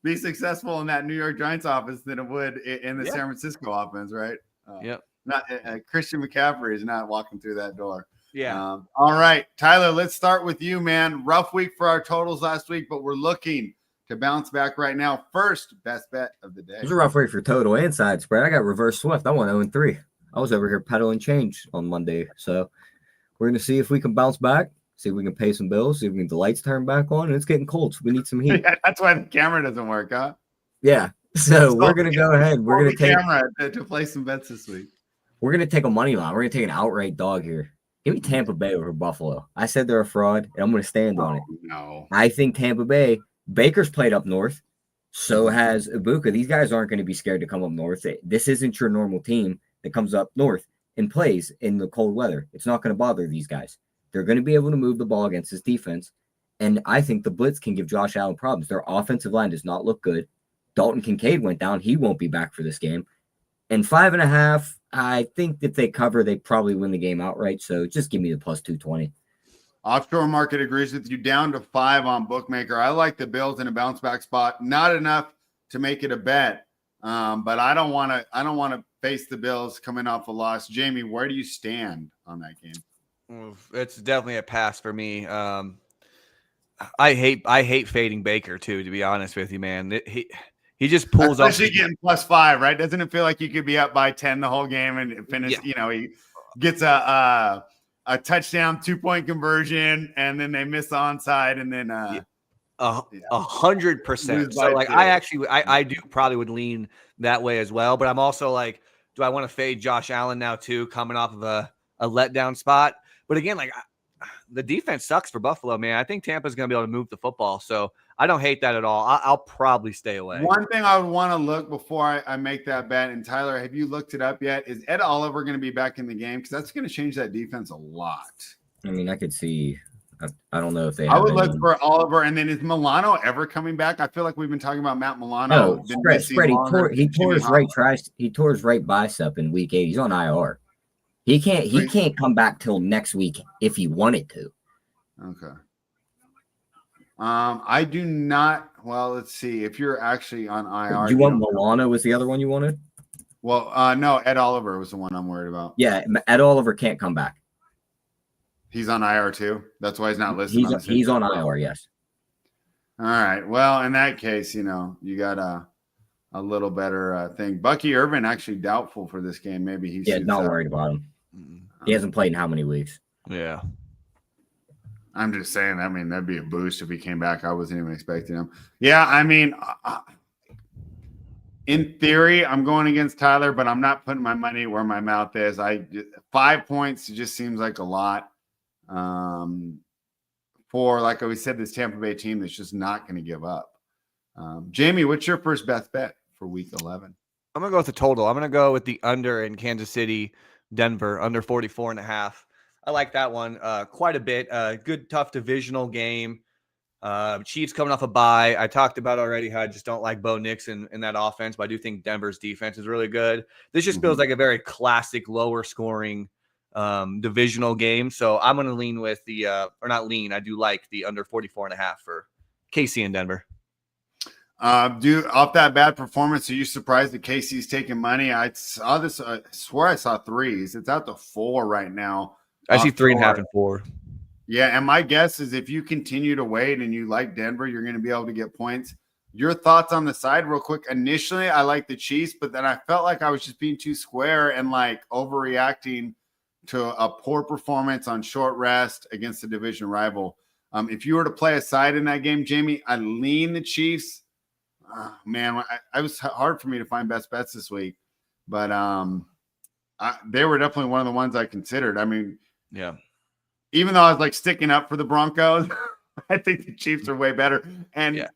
be successful in that New York Giants offense than it would in the San Francisco offense, right? Yep. Not Christian McCaffrey is not walking through that door. Yeah. All right, Tyler, let's start with you, man. Rough week for our totals last week, but we're looking to bounce back right now. First, best bet of the day. It was a rough week for total and side spread. I got reverse swift. I won 0-3. I was over here peddling change on Monday. So we're going to see if we can bounce back, see if we can pay some bills, see if we can get the lights turned back on. And it's getting cold, so we need some heat. Yeah, that's why the camera doesn't work, huh? Yeah. So we're going to go ahead. We're going to take camera to play some bets this week. We're going to take a money line. We're going to take an outright dog here. Give me Tampa Bay over Buffalo. I said they're a fraud, and I'm going to stand on it. No. I think Tampa Bay, Baker's played up north. So has Ibuka. These guys aren't going to be scared to come up north. This isn't your normal team that comes up north and plays in the cold weather. It's not going to bother these guys. They're going to be able to move the ball against his defense. And I think the blitz can give Josh Allen problems. Their offensive line does not look good. Dalton Kincaid went down. He won't be back for this game. And 5.5, I think if they cover, they probably win the game outright. So just give me the plus 220. Offshore market agrees with you, down to 5 on bookmaker. I like the Bills in a bounce back spot. Not enough to make it a bet, but I don't want to face the Bills coming off a loss. Jamie, where do you stand on that game? It's definitely a pass for me. I hate fading Baker too, to be honest with you, man. He just pulls up. Especially getting plus 5, right? Doesn't it feel like you could be up by 10 the whole game and finish? Yeah. He gets a touchdown, 2-point conversion, and then they miss the onside, and then 100%. So I do probably would lean that way as well. But I'm also like, do I want to fade Josh Allen now too, coming off of a letdown spot? But again, like the defense sucks for Buffalo, man. I think Tampa's going to be able to move the football. So I don't hate that at all. I'll probably stay away. One thing I would want to look before I make that bet, and Tyler, have you looked it up yet? Is Ed Oliver going to be back in the game? Because that's going to change that defense a lot. I mean, I could see. I don't know if they. I would look for Oliver, and then is Milano ever coming back? I feel like we've been talking about Matt Milano. Spread. He tore his right bicep in week 8. He's on IR. He can't come back till next week if he wanted to. Okay. I do not. Well, let's see. If you're actually on IR, Do you want Milano? Was the other one you wanted? Well, no. Ed Oliver was the one I'm worried about. Yeah, Ed Oliver can't come back. He's on IR too. That's why he's not listed. He's on IR. Yes. All right. Well, in that case, you got a little better thing. Bucky Irvin actually doubtful for this game. Maybe he's not worried about him. He hasn't played in how many weeks? Yeah. I'm just saying. I mean, that'd be a boost if he came back. I wasn't even expecting him. Yeah. I mean, in theory, I'm going against Tyler, but I'm not putting my money where my mouth is. 5 points just seems like a lot. For, like we said, this Tampa Bay team that's just not going to give up. Jamie, what's your first best bet for week 11? I'm going to go with the total. I'm going to go with the under in Kansas City, Denver, under 44.5. I like that one quite a bit. Good, tough divisional game. Chiefs coming off a bye. I talked about already how I just don't like Bo Nix in that offense, but I do think Denver's defense is really good. This just feels like a very classic, lower scoring divisional game. So I'm going to lean with I do like the under 44.5 for KC and Denver. Off that bad performance, are you surprised that KC's taking money? I saw this. I swear I saw 3s. It's out to 4 right now. I see 3.5 and 4. Yeah, and my guess is if you continue to wait and you like Denver, you're going to be able to get points. Your thoughts on the side, real quick. Initially, I liked the Chiefs, but then I felt like I was just being too square and like overreacting to a poor performance on short rest against a division rival. If you were to play a side in that game, Jamie, I lean the Chiefs. Man, I was hard for me to find best bets this week, but they were definitely one of the ones I considered. I mean, yeah, even though I was like sticking up for the Broncos, I think the Chiefs are way better. And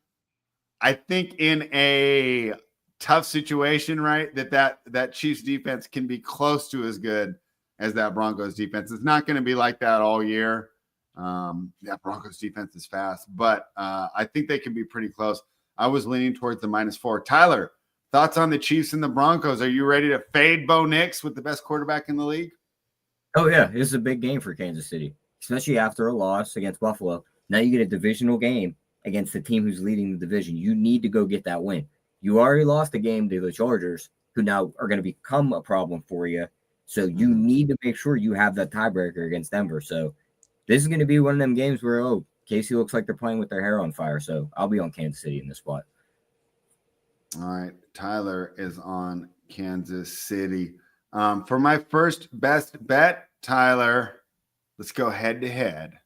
I think in a tough situation, right, that Chiefs defense can be close to as good as that Broncos defense. It's not going to be like that all year. That Broncos defense is fast, but I think they can be pretty close. I was leaning towards the -4. Tyler, thoughts on the Chiefs and the Broncos? Are you ready to fade Bo Nix with the best quarterback in the league? Oh, yeah. This is a big game for Kansas City, especially after a loss against Buffalo. Now you get a divisional game against the team who's leading the division. You need to go get that win. You already lost a game to the Chargers, who now are going to become a problem for you. So you need to make sure you have that tiebreaker against Denver. So this is going to be one of them games where, Casey looks like they're playing with their hair on fire. So I'll be on Kansas City in this spot. All right. Tyler is on Kansas City. For my first best bet, Tyler, let's go head to head.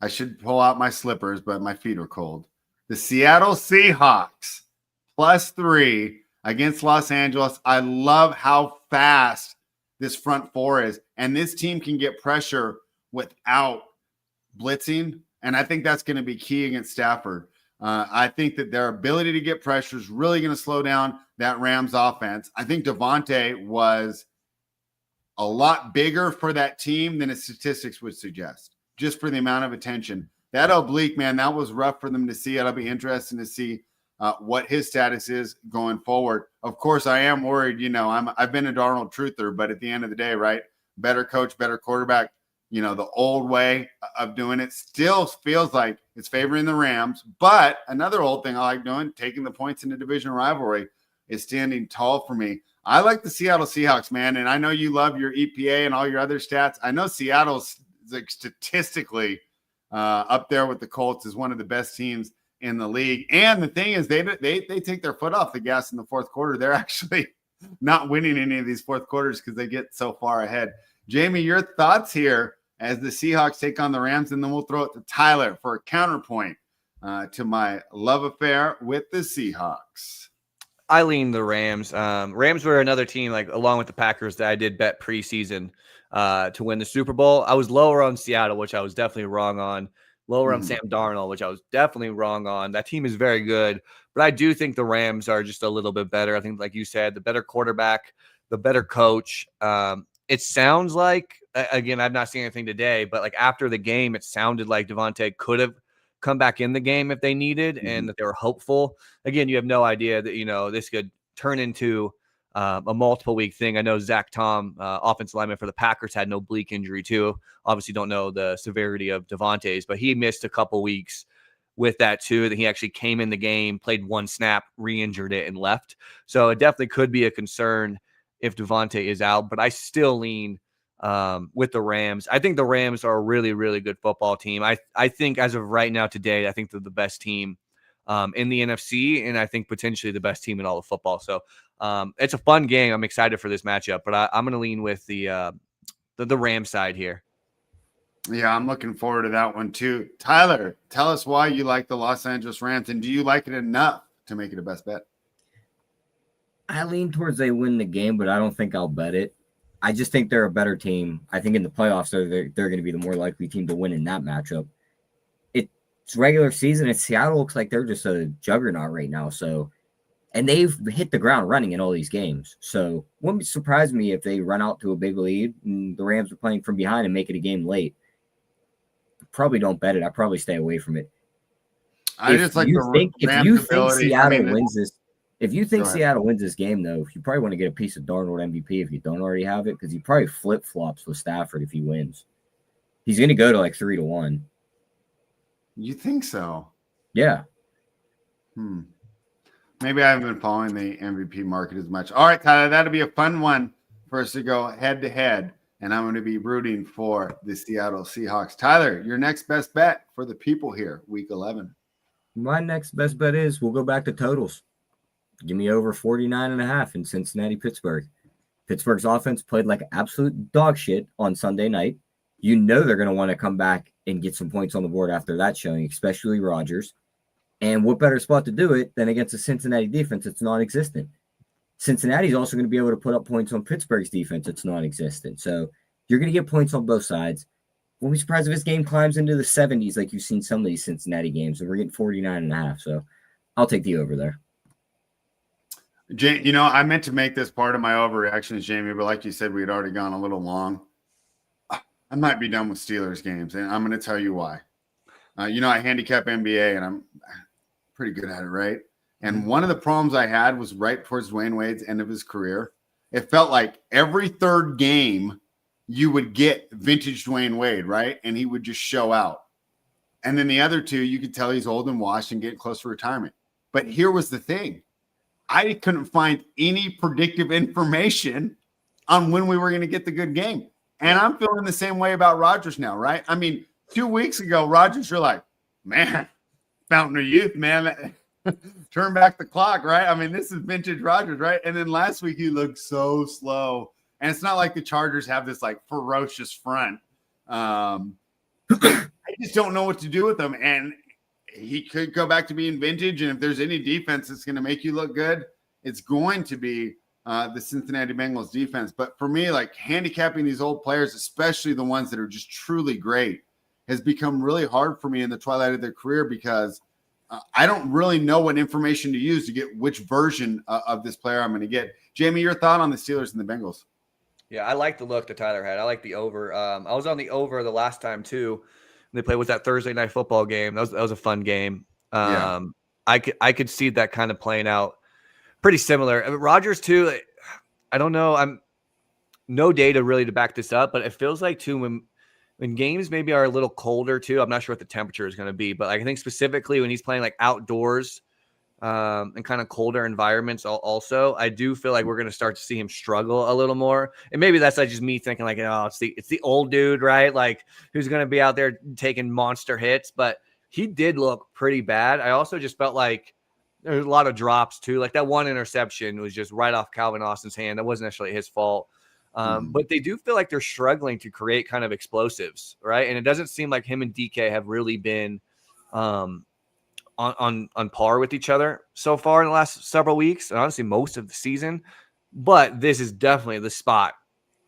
I should pull out my slippers, but my feet are cold. The Seattle Seahawks +3 against Los Angeles. I love how fast this front four is, and this team can get pressure without blitzing. And I think that's going to be key against Stafford. I think that their ability to get pressure is really going to slow down that Rams offense. I think Devontae was a lot bigger for that team than his statistics would suggest, just for the amount of attention. That oblique, man, that was rough for them to see. It'll be interesting to see what his status is going forward. Of course, I am worried. I've been a Darnold truther, but at the end of the day, right, better coach, better quarterback. The old way of doing it still feels like it's favoring the Rams. But another old thing I like doing, taking the points in the division rivalry, is standing tall for me. I like the Seattle Seahawks, man. And I know you love your EPA and all your other stats. I know Seattle's like statistically up there with the Colts as one of the best teams in the league. And the thing is, they take their foot off the gas in the fourth quarter. They're actually not winning any of these fourth quarters because they get so far ahead. Jamie, your thoughts here as the Seahawks take on the Rams, and then we'll throw it to Tyler for a counterpoint to my love affair with the Seahawks. I lean the Rams. Rams were another team, like along with the Packers, that I did bet preseason to win the Super Bowl. I was lower on Seattle, which I was definitely wrong on. Lower on Sam Darnold, which I was definitely wrong on. That team is very good, but I do think the Rams are just a little bit better. I think, like you said, the better quarterback, the better coach. It sounds like, again, I've not seen anything today, but like after the game, it sounded like Devontae could have come back in the game if they needed, and that they were hopeful. Again, you have no idea that, this could turn into a multiple week thing. I know Zach Tom, offensive lineman for the Packers, had no oblique injury too. Obviously don't know the severity of Devontae's, but he missed a couple weeks with that too. That he actually came in the game, played one snap, re-injured it, and left. So it definitely could be a concern if Devontae is out, but I still lean with the Rams. I think the Rams are a really, really good football team. I think as of right now today, I think they're the best team in the NFC, and I think potentially the best team in all of football. So it's a fun game. I'm excited for this matchup, but I'm going to lean with the Rams side here. Yeah, I'm looking forward to that one too. Tyler, tell us why you like the Los Angeles Rams, and do you like it enough to make it a best bet? I lean towards they win the game, but I don't think I'll bet it. I just think they're a better team. I think in the playoffs, they're going to be the more likely team to win in that matchup. It's regular season, and Seattle looks like they're just a juggernaut right now. So, and they've hit the ground running in all these games. So, wouldn't surprise me if they run out to a big lead and the Rams are playing from behind and make it a game late. Probably don't bet it. I probably stay away from it. I just like the if you think Seattle wins this. If you think Go ahead. Seattle wins this game, though, you probably want to get a piece of Darnold MVP if you don't already have it, because he probably flip-flops with Stafford if he wins. He's going to go to like 3-1. You think so? Yeah. Maybe I haven't been following the MVP market as much. All right, Tyler, that'll be a fun one for us to go head-to-head, and I'm going to be rooting for the Seattle Seahawks. Tyler, your next best bet for the people here, Week 11. My next best bet is we'll go back to totals. Give me over 49.5 in Cincinnati-Pittsburgh. Pittsburgh's offense played like absolute dog shit on Sunday night. You know they're going to want to come back and get some points on the board after that showing, especially Rodgers. And what better spot to do it than against a Cincinnati defense that's non-existent? Cincinnati's also going to be able to put up points on Pittsburgh's defense that's non-existent. So you're going to get points on both sides. Won't be surprised if this game climbs into the 70s like you've seen some of these Cincinnati games, and we're getting 49.5. So I'll take the over there. I meant to make this part of my overreactions, Jamie, but like you said, we had already gone a little long. I might be done with Steelers games, and I'm going to tell you why. I handicap NBA, and I'm pretty good at it, right? And one of the problems I had was right towards Dwayne Wade's end of his career. It felt like every third game you would get vintage Dwayne Wade, right? And he would just show out. And then the other two, you could tell he's old and washed and getting close to retirement. But here was the thing. I couldn't find any predictive information on when we were going to get the good game. And I'm feeling the same way about Rodgers now, right? I mean, 2 weeks ago, Rodgers, you're like, man, fountain of youth, man. Turn back the clock, right? I mean, this is vintage Rodgers, right? And then last week, he looked so slow. And it's not like the Chargers have this, like, ferocious front. I just don't know what to do with them. And he could go back to being vintage, and if there's any defense that's going to make you look good, it's going to be the Cincinnati Bengals defense. But for me, like handicapping these old players, especially the ones that are just truly great, has become really hard for me in the twilight of their career because I don't really know what information to use to get which version of this player I'm going to get. Jamie, your thought on the Steelers and the Bengals? Yeah, I like the look that Tyler had. I like the over. I was on the over the last time too. They played with that Thursday night football game. That was a fun game. Yeah. I could see that kind of playing out pretty similar. I mean, Rodgers too. I don't know. I'm no data really to back this up, but it feels like too when games maybe are a little colder too. I'm not sure what the temperature is going to be, but I think specifically when he's playing like outdoors and kind of colder environments also, I do feel like we're going to start to see him struggle a little more. And maybe that's like just me thinking like, it's the old dude, right? Like who's going to be out there taking monster hits, but he did look pretty bad. I also just felt like there's a lot of drops too. Like that one interception was just right off Calvin Austin's hand. That wasn't necessarily his fault. But they do feel like they're struggling to create kind of explosives, right? And it doesn't seem like him and DK have really been on par with each other so far in the last several weeks, and honestly most of the season. But this is definitely the spot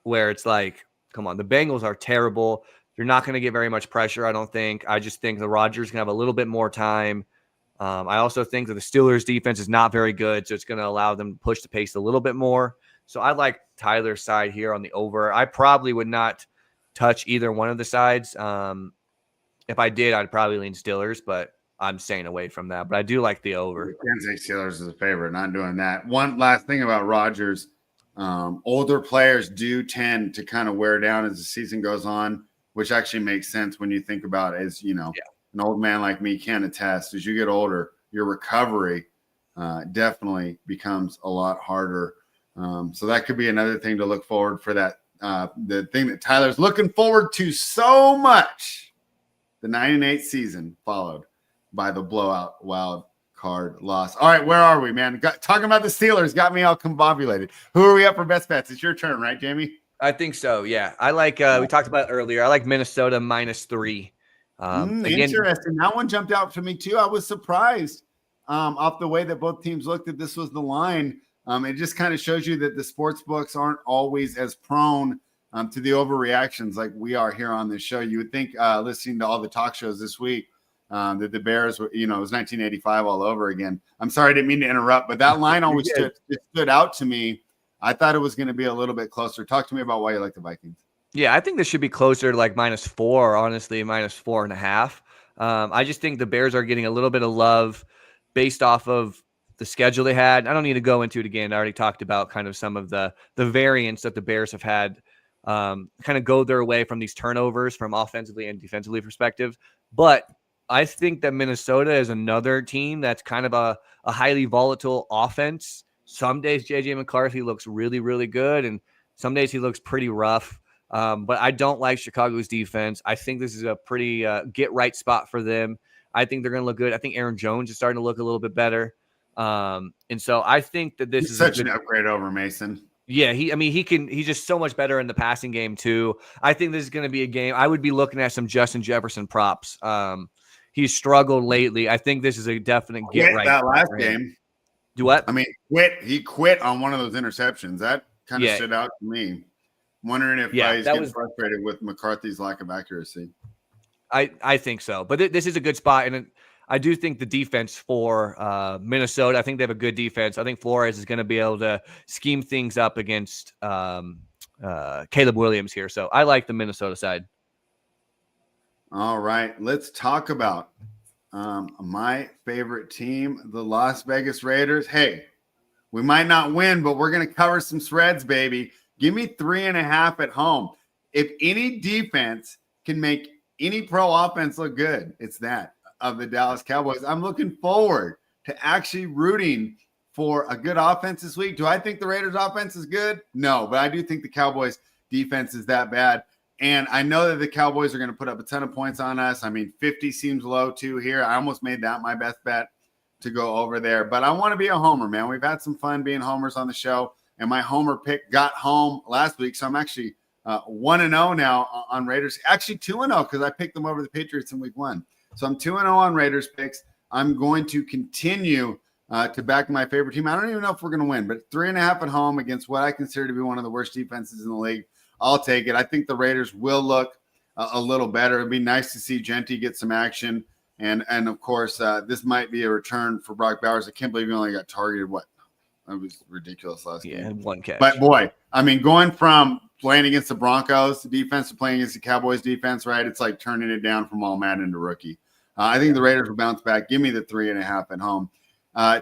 where it's like, come on, the Bengals are terrible. You're not going to get very much pressure, I don't think. I just think the Rodgers can have a little bit more time. I also think that the Steelers' defense is not very good, so it's going to allow them to push the pace a little bit more. So I like Tyler's side here on the over. I probably would not touch either one of the sides. If I did, I'd probably lean Steelers, but I'm staying away from that. But I do like the over. Kansas City Steelers is a favorite. Not doing that. One last thing about Rodgers. Older players do tend to kind of wear down as the season goes on, which actually makes sense when you think about it. As an old man like me can attest, as you get older, your recovery definitely becomes a lot harder. So that could be another thing to look forward for that. The thing that Tyler's looking forward to so much, the 9-8 season followed by the blowout wild card loss. All right, where are we, man? Talking about the Steelers got me all combobulated. Who are we up for best bets? It's your turn, right, Jamie? I think so, yeah. I like we talked about it earlier. I like Minnesota -3. Again, interesting. That one jumped out to me too. I was surprised off the way that both teams looked at this was the line. It just kind of shows you that the sports books aren't always as prone to the overreactions like we are here on this show. You would think listening to all the talk shows this week that the Bears were, it was 1985 all over again. I'm sorry, I didn't mean to interrupt, but that line always stood out to me. I thought it was going to be a little bit closer. Talk to me about why you like the Vikings. Yeah, I think this should be closer to like -4, honestly, -4.5. I just think the Bears are getting a little bit of love based off of the schedule they had. I don't need to go into it again. I already talked about kind of some of the variants that the Bears have had kind of go their way from these turnovers from offensively and defensively perspective. But I think that Minnesota is another team that's kind of a highly volatile offense. Some days J.J. McCarthy looks really, really good, and some days he looks pretty rough. But I don't like Chicago's defense. I think this is a pretty get-right spot for them. I think they're going to look good. I think Aaron Jones is starting to look a little bit better. And so I think that this is such an upgrade over Mason. Yeah, he's just so much better in the passing game too. I think this is going to be a game. I would be looking at some Justin Jefferson props. He's struggled lately. I think this is a definite get right. That last game. Do what? I mean, He quit on one of those interceptions. That kind of stood out to me. I'm wondering if he's getting frustrated with McCarthy's lack of accuracy. I think so, but this is a good spot, and I do think the defense for Minnesota, I think they have a good defense. I think Flores is going to be able to scheme things up against Caleb Williams here. So I like the Minnesota side. All right, let's talk about my favorite team, the Las Vegas Raiders. Hey, we might not win, but we're going to cover some spreads, baby. Give me 3.5 at home. If any defense can make any pro offense look good, it's that of the Dallas Cowboys. I'm looking forward to actually rooting for a good offense this week. Do I think the Raiders offense is good? No, but I do think the Cowboys defense is that bad. And I know that the Cowboys are going to put up a ton of points on us. I mean, 50 seems low too here. I almost made that my best bet to go over there, but I want to be a homer, man. We've had some fun being homers on the show, and my homer pick got home last week. So I'm actually 1-0 now on Raiders. Actually 2-0 because I picked them over the Patriots in week 1. So I'm 2-0 on Raiders picks. I'm going to continue to back my favorite team. I don't even know if we're going to win, but 3.5 at home against what I consider to be one of the worst defenses in the league. I'll take it. I think the Raiders will look a little better. It'd be nice to see Genty get some action. And of course, this might be a return for Brock Bowers. I can't believe he only got targeted. That was ridiculous last game. Yeah, one catch. But boy, I mean, going from playing against the Broncos defense to playing against the Cowboys defense, right? It's like turning it down from all Madden to rookie. I think the Raiders will bounce back. Give me the 3.5 at home.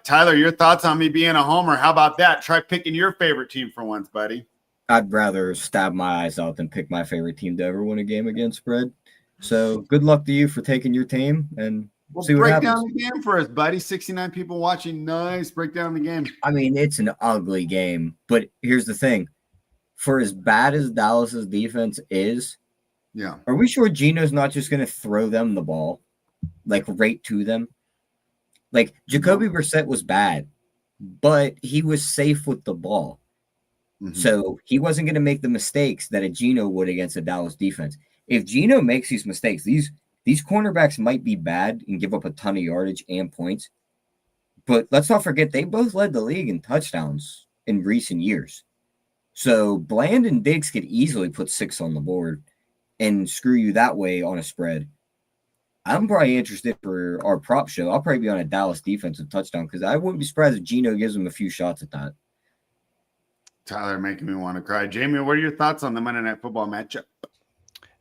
Tyler, your thoughts on me being a homer? How about that? Try picking your favorite team for once, buddy. I'd rather stab my eyes out than pick my favorite team to ever win a game against spread. So good luck to you for taking your team, and see what happens. Break down the game for us, buddy. 69 people watching. Nice. Break down the game. I mean, it's an ugly game, but here's the thing. For as bad as Dallas's defense is, are we sure Geno's not just going to throw them the ball, like right to them? Like, Jacoby Brissett was bad, but he was safe with the ball. Mm-hmm. So he wasn't going to make the mistakes that a Geno would against a Dallas defense. If Geno makes these mistakes, these These cornerbacks might be bad and give up a ton of yardage and points, but let's not forget they both led the league in touchdowns in recent years. So Bland and Diggs could easily put 6 on the board and screw you that way on a spread. I'm probably interested for our prop show. I'll probably be on a Dallas defensive touchdown because I wouldn't be surprised if Geno gives him a few shots at that. Tyler making me want to cry. Jamie, what are your thoughts on the Monday Night Football matchup?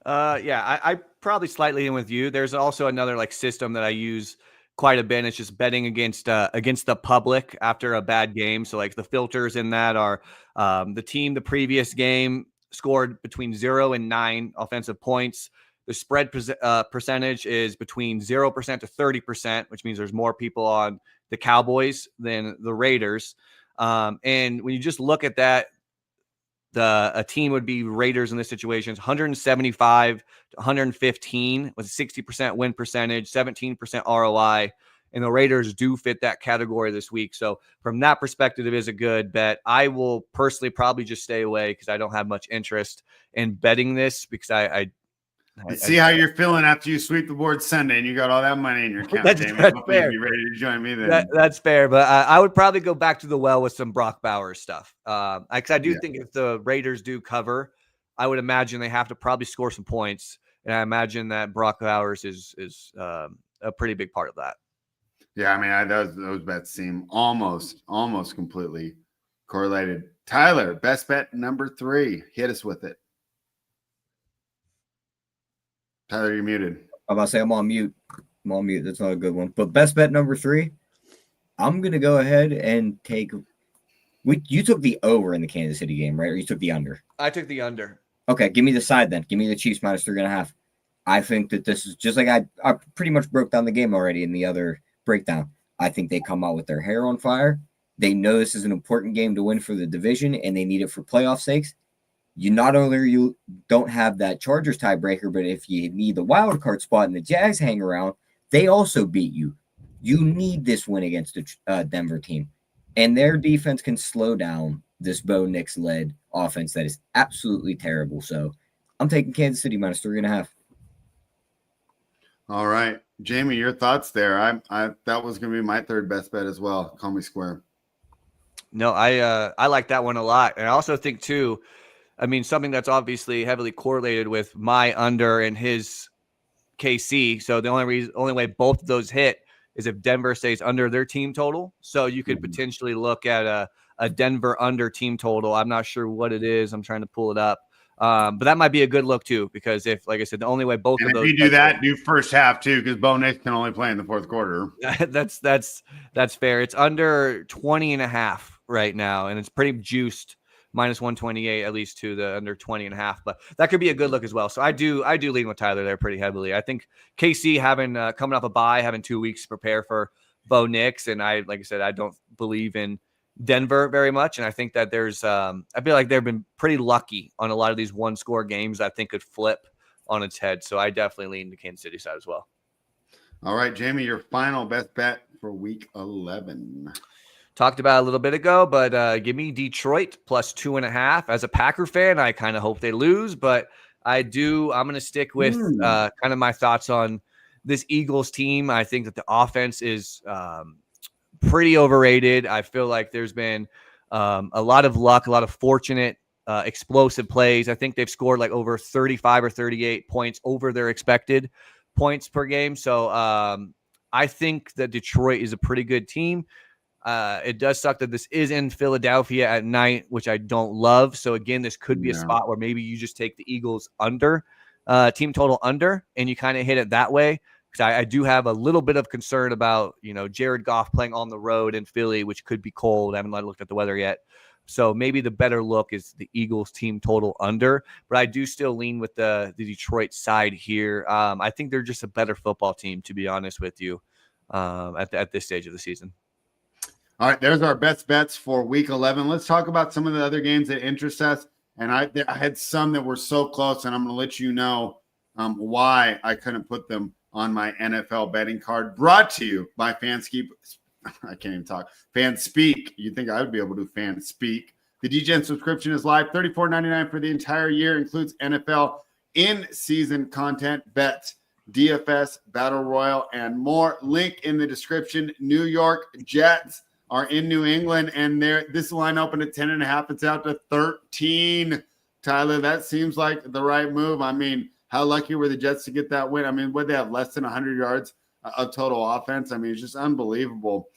I probably slightly in with you. There's also another like system that I use quite a bit. It's just betting against the public after a bad game. So like the filters in that are the team the previous game scored between 0 and 9 offensive points. The spread percentage is between 0% to 30%, which means there's more people on the Cowboys than the Raiders. And when you just look at that, a team would be Raiders in this situation, 175 to 115 with a 60% win percentage, 17% ROI. And the Raiders do fit that category this week. So from that perspective, it is a good bet. I will personally probably just stay away because I don't have much interest in betting this because I see how you're feeling after you sweep the board Sunday and you got all that money in your account. That's fair. Be ready to join me then. That's fair, but I would probably go back to the well with some Brock Bowers stuff. Because I do think if the Raiders do cover, I would imagine they have to probably score some points, and I imagine that Brock Bowers is a pretty big part of that. Yeah, I mean, those bets seem almost completely correlated. Tyler, best bet number 3. Hit us with it. Tyler, you're muted. I'm about to say I'm on mute. That's not a good one. But best bet number 3, I'm going to go ahead and take – you took the over in the Kansas City game, right? Or you took the under? I took the under. Okay, give me the side then. Give me the Chiefs minus 3.5. I think that this is just like I pretty much broke down the game already in the other breakdown. I think they come out with their hair on fire. They know this is an important game to win for the division, and they need it for playoff sakes. You not only don't have that Chargers tiebreaker, but if you need the wild card spot and the Jags hang around, they also beat you. You need this win against the Denver team. And their defense can slow down this Bo Nix-led offense that is absolutely terrible. So I'm taking Kansas City minus 3.5. All right. Jamie, your thoughts there. I that was going to be my third best bet as well. Call me square. No, I like that one a lot. And I also think too, I mean, something that's obviously heavily correlated with my under and his KC. So the only way both of those hit is if Denver stays under their team total. So you could potentially look at a Denver under team total. I'm not sure what it is. I'm trying to pull it up. But that might be a good look too, because if, like I said, the only way both of those. If you do that, do first half too, because Bo Nix can only play in the fourth quarter. That's fair. It's under 20.5 right now, and it's pretty juiced. Minus 128 at least to the under 20.5, but that could be a good look as well. So I do lean with Tyler there pretty heavily. I think KC having coming off a bye, having 2 weeks to prepare for Bo Nix, and like I said, I don't believe in Denver very much, and I think that there's I feel like they've been pretty lucky on a lot of these one-score games I think could flip on its head. So I definitely lean the Kansas City side as well. All right, Jamie, your final best bet for Week 11. Talked about a little bit ago, but give me Detroit plus 2.5. As a Packer fan, I kind of hope they lose, but I'm going to stick with kind of my thoughts on this Eagles team. I think that the offense is pretty overrated. I feel like there's been a lot of luck, a lot of fortunate, explosive plays. I think they've scored like over 35 or 38 points over their expected points per game. So I think that Detroit is a pretty good team. It does suck that this is in Philadelphia at night, which I don't love. So again, this could be a spot where maybe you just take the Eagles under, team total under, and you kind of hit it that way. Because I do have a little bit of concern about, Jared Goff playing on the road in Philly, which could be cold. I haven't looked at the weather yet. So maybe the better look is the Eagles team total under, but I do still lean with the Detroit side here. I think they're just a better football team, to be honest with you, at this stage of the season. All right, there's our best bets for Week 11. Let's talk about some of the other games that interest us. And I had some that were so close, and I'm going to let you know why I couldn't put them on my NFL betting card. Brought to you by Fanspeak. I can't even talk. Fanspeak. You'd think I would be able to do Fanspeak. The Degen subscription is live, $34.99 for the entire year. Includes NFL in-season content, bets, DFS, Battle Royal, and more. Link in the description. New York Jets are in New England, and this line opened at 10.5. It's out to 13. Tyler, that seems like the right move. I mean, how lucky were the Jets to get that win? I mean, would they have less than 100 yards of total offense? I mean, it's just unbelievable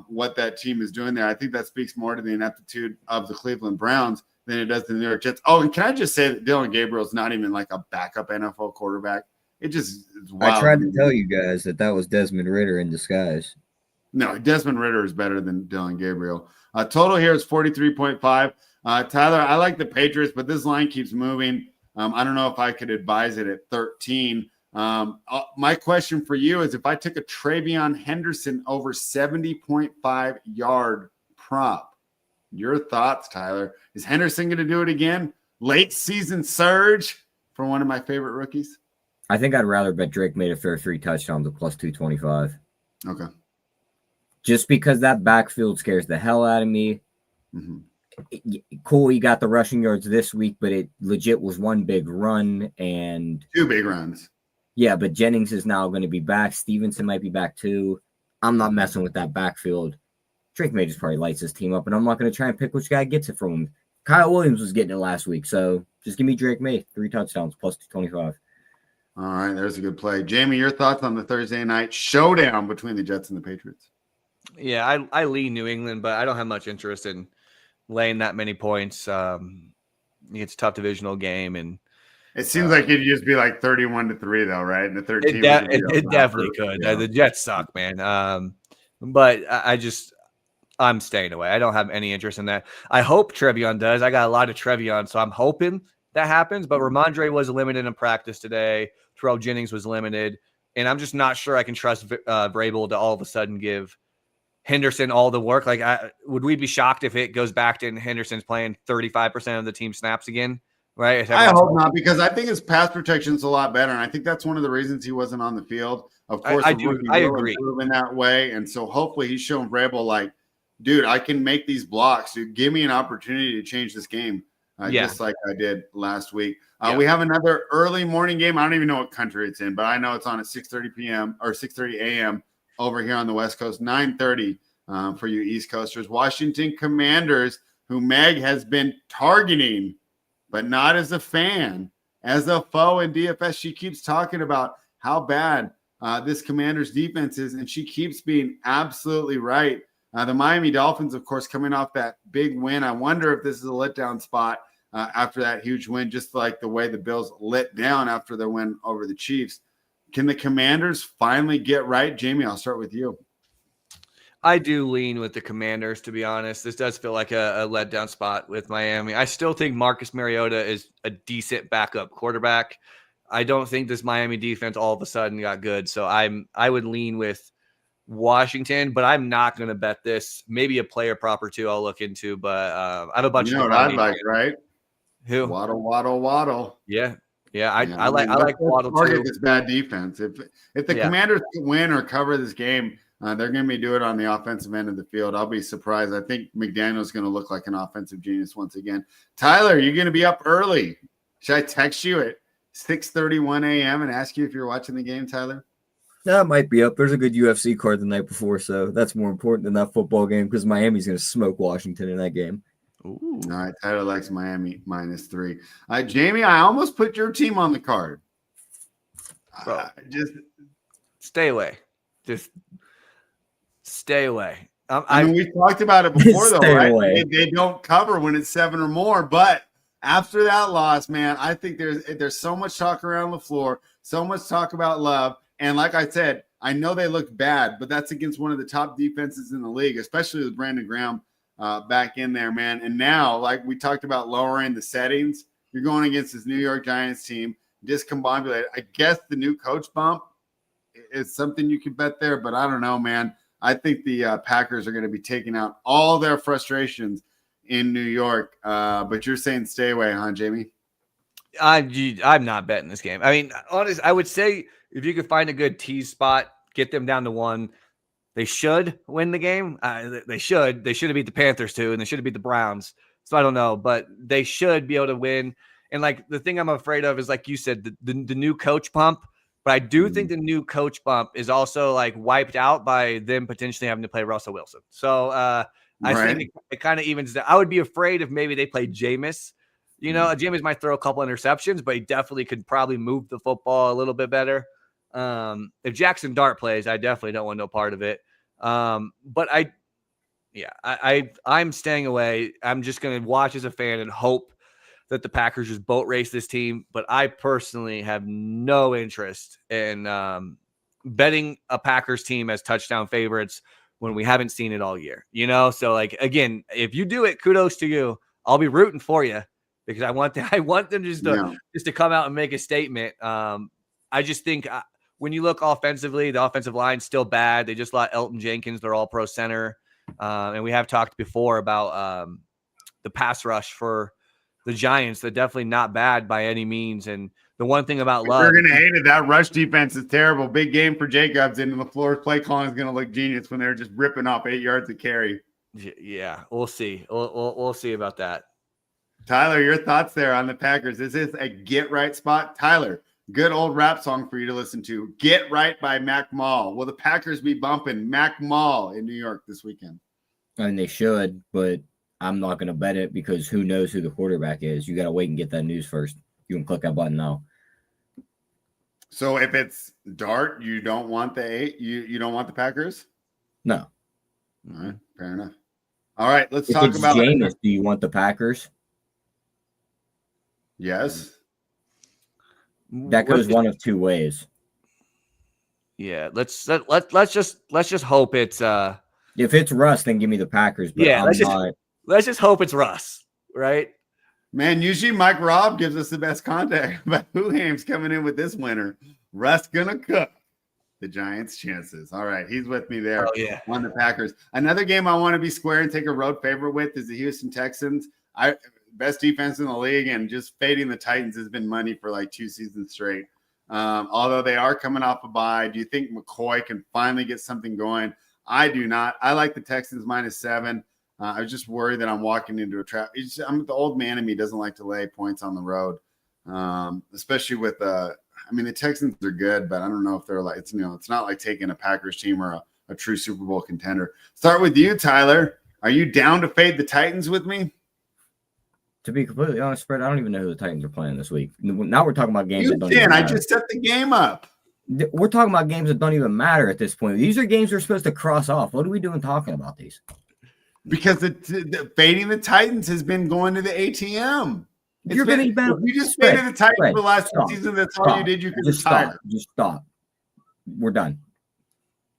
what that team is doing there. I think that speaks more to the ineptitude of the Cleveland Browns than it does the New York Jets. Oh, and can I just say that Dylan Gabriel's not even like a backup NFL quarterback? It just is wild. I tried to tell you guys that was Desmond Ridder in disguise. No, Desmond Ridder is better than Dylan Gabriel. Total here is 43.5. Tyler, I like the Patriots, but this line keeps moving. I don't know if I could advise it at 13. My question for you is, if I took a Travion Henderson over 70.5 yard prop, your thoughts, Tyler? Is Henderson going to do it again? Late season surge for one of my favorite rookies? I think I'd rather bet Drake made a fair 3 touchdowns at plus 225. Okay. Just because that backfield scares the hell out of me. Mm-hmm. Cool, you got the rushing yards this week, but it legit was one big run and 2 big runs. Yeah, but Jennings is now going to be back. Stevenson might be back too. I'm not messing with that backfield. Drake May just probably lights his team up, and I'm not going to try and pick which guy gets it from him. Kyle Williams was getting it last week, so just give me Drake May, 3 touchdowns, plus 225. All right, there's a good play. Jamie, your thoughts on the Thursday night showdown between the Jets and the Patriots? Yeah, I lean New England, but I don't have much interest in laying that many points. It's a tough divisional game, and it seems like it'd just be like 31-3, though, right? And the 13. It definitely could. Yeah. The Jets suck, man. But I'm staying away. I don't have any interest in that. I hope Trevion does. I got a lot of Trevion, so I'm hoping that happens. But Ramondre was limited in practice today. Terrell Jennings was limited, and I'm just not sure I can trust Vrabel to all of a sudden give Henderson all the work. Like, would we be shocked if it goes back to Henderson's playing 35% of the team snaps again? Right? I hope not, because I think his pass protection is a lot better, and I think that's one of the reasons he wasn't on the field. Of course, I agree in that way, and so hopefully he's showing Vrabel like, dude, I can make these blocks. Dude, give me an opportunity to change this game, just like I did last week. We have another early morning game. I don't even know what country it's in, but I know it's on at 6:30 p.m. or 6:30 a.m. over here on the West Coast, 9:30 for you East Coasters. Washington Commanders, who Meg has been targeting, but not as a fan, as a foe in DFS. She keeps talking about how bad this Commanders defense is, and she keeps being absolutely right. The Miami Dolphins, of course, coming off that big win. I wonder if this is a letdown spot after that huge win, just like the way the Bills let down after their win over the Chiefs. Can the Commanders finally get right? Jamie, I'll start with you. I do lean with the Commanders, to be honest. This does feel like a letdown spot with Miami. I still think Marcus Mariota is a decent backup quarterback. I don't think this Miami defense all of a sudden got good. So I would lean with Washington, but I'm not going to bet this. Maybe a player prop or two I'll look into, but I have a bunch of. What I'd like, right? Who? Waddle. Yeah. I like Waddle too. This bad defense. If the Commanders win or cover this game, they're going to be doing it on the offensive end of the field. I'll be surprised. I think McDaniel's going to look like an offensive genius once again. Tyler, you're going to be up early. Should I text you at 6:31 a.m. and ask you if you're watching the game, Tyler? No, it might be up. There's a good UFC card the night before, so that's more important than that football game because Miami's going to smoke Washington in that game. Ooh. All right, Tyler likes Miami -3. Jamie, I almost put your team on the card. Just stay away. Just stay away. I mean, we talked about it before, though, right? They don't cover when it's 7 or more. But after that loss, man, I think there's so much talk around the floor, so much talk about Love. And like I said, I know they look bad, but that's against one of the top defenses in the league, especially with Brandon Graham back in there, man. And now, like we talked about lowering the settings, you're going against this New York Giants team, discombobulated. I guess the new coach bump is something you could bet there, but I don't know, man. I think the Packers are going to be taking out all their frustrations in New York. But you're saying stay away, huh, Jamie? I'm not betting this game. I mean, honestly, I would say if you could find a good tease spot, get them down to 1. They should win the game. They should. They should have beat the Panthers too, and they should have beat the Browns. So I don't know, but they should be able to win. And like the thing I'm afraid of is, like you said, the new coach pump. But I do think the new coach bump is also like wiped out by them potentially having to play Russell Wilson. So I think it kind of evens that. I would be afraid if maybe they played Jameis. Jameis might throw a couple interceptions, but he definitely could probably move the football a little bit better. If Jackson Dart plays, I definitely don't want no part of it. But I'm staying away. I'm just going to watch as a fan and hope that the Packers just boat race this team. But I personally have no interest in betting a Packers team as touchdown favorites when we haven't seen it all year. So like, again, if you do it, kudos to you. I'll be rooting for you because I want them just to come out and make a statement. I just think when you look offensively, the offensive line's still bad. They just let Elton Jenkins, their all-pro center. And we have talked before about the pass rush for the Giants. They're definitely not bad by any means. And the one thing about Love, you're going to hate it. That rush defense is terrible. Big game for Jacobs, and the floor play calling is going to look genius when they're just ripping off 8 yards of carry. Yeah, we'll see. We'll see about that. Tyler, your thoughts there on the Packers? Is this a get right spot? Tyler, good old rap song for you to listen to. Get Right by Mac Mall. Will the Packers be bumping Mac Mall in New York this weekend? And they should, but I'm not going to bet it because who knows who the quarterback is. You got to wait and get that news first. You can click that button now. So if it's Dart, you don't want the 8? You don't want the Packers? No. All right, fair enough. All right, let's if talk it's about Jameis. Do you want the Packers? Yes. That goes one of two ways. Yeah, let's just hope it's if it's Russ, then give me the Packers. But yeah, let's just hope it's Russ, right? Man, usually Mike Robb gives us the best contact about who Hame's coming in with this winner. Russ gonna cook the Giants' chances. All right, he's with me there on the Packers. Another game I want to be square and take a road favorite with is the Houston Texans. Best defense in the league, and just fading the Titans has been money for like 2 seasons straight. Although they are coming off a bye, do you think McCoy can finally get something going? I do not. I like the Texans -7. I was just worried that I'm walking into a trap. I'm the old man in me doesn't like to lay points on the road, especially with the Texans are good, but I don't know if they're like it's not like taking a Packers team or a true Super Bowl contender. Start with you, Tyler. Are you down to fade the Titans with me? To be completely honest, Fred, I don't even know who the Titans are playing this week. Now we're talking about games You that don't can. even I matter. just set the game up. We're talking about games that don't even matter at this point. These are games we're supposed to cross off. What are we doing talking about these? Because the fading the Titans has been going to the ATM. You're getting better. You just faded the Titans for the last season. That's all you did. You could just retire. Just stop. We're done.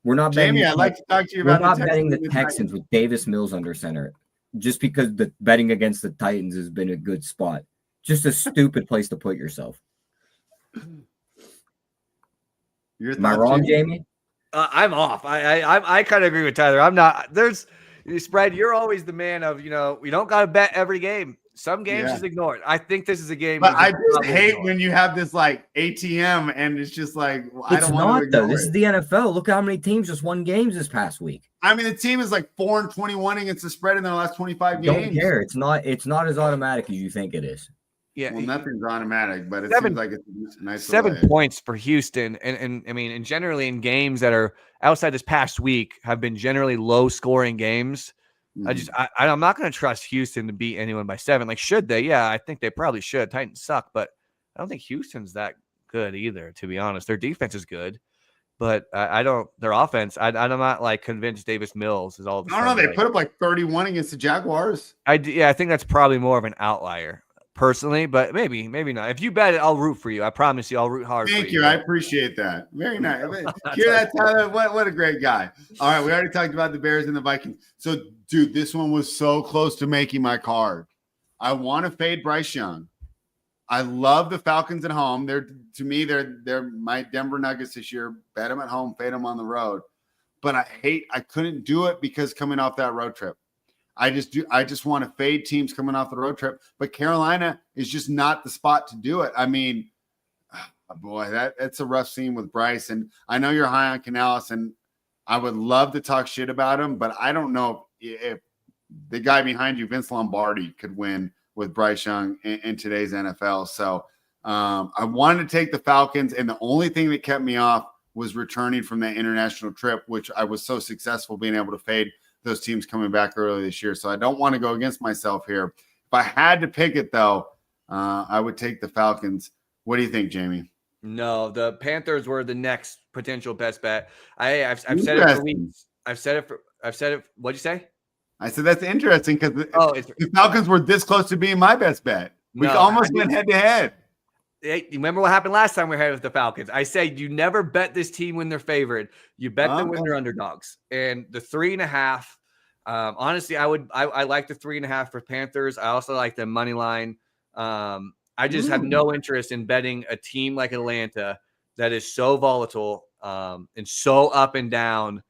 We're not Jamie, betting. I'd like to talk to you about we're not betting the Texans with Davis Mills under center. Just because the betting against the Titans has been a good spot. Just a stupid place to put yourself. Am I wrong, Jamie? I'm off. I kind of agree with Tyler. I'm not. There's spread. You're always the man of we don't got to bet every game. Some games just ignore it. I think this is a game. But I just hate when you have this like ATM and it's just like I don't want to. Though. This is the NFL. Look how many teams just won games this past week. I mean, the team is like 4-21 against the spread in their last 25 games. Don't care. It's not as automatic as you think it is. Yeah, well, nothing's automatic, but it seems like it's a nice 7 points for Houston, and I mean, and generally in games that are outside this past week have been generally low scoring games. I'm not going to trust Houston to beat anyone by 7. Like, should they? Yeah, I think they probably should. Titans suck, but I don't think Houston's that good either, to be honest. Their defense is good, but I don't. Their offense, I'm not like convinced Davis Mills is all of a sudden. I don't know. They put up like 31 against the Jaguars. I think that's probably more of an outlier personally, but maybe not. If you bet it, I'll root for you. I promise you, I'll root hard. Thank you. I appreciate that. Very nice. Hear that, Tyler? What a great guy. All right, we already talked about the Bears and the Vikings. So, dude, this one was so close to making my card. I want to fade Bryce Young. I love the Falcons at home. They're my Denver Nuggets this year. Bet them at home, fade them on the road. But I couldn't do it because coming off that road trip. I just want to fade teams coming off the road trip, but Carolina is just not the spot to do it. I mean, boy, that's a rough scene with Bryce. And I know you're high on Canales, and I would love to talk shit about him, but I don't know if the guy behind you, Vince Lombardi, could win with Bryce Young in today's NFL. So I wanted to take the Falcons, and the only thing that kept me off was returning from that international trip, which I was so successful being able to fade those teams coming back early this year. So I don't want to go against myself here. If I had to pick it, though, I would take the Falcons. What do you think, Jamie? No, the Panthers were the next potential best bet. I've said it for weeks. I've said it. What'd you say? I said that's interesting because the Falcons were this close to being my best bet. We almost went head to head. Hey, remember what happened last time we had with the Falcons? I said you never bet this team when they're favored. You bet them when they're underdogs. And the 3.5. Honestly, I like the 3.5 for Panthers. I also like the money line. I just have no interest in betting a team like Atlanta that is so volatile and so up and down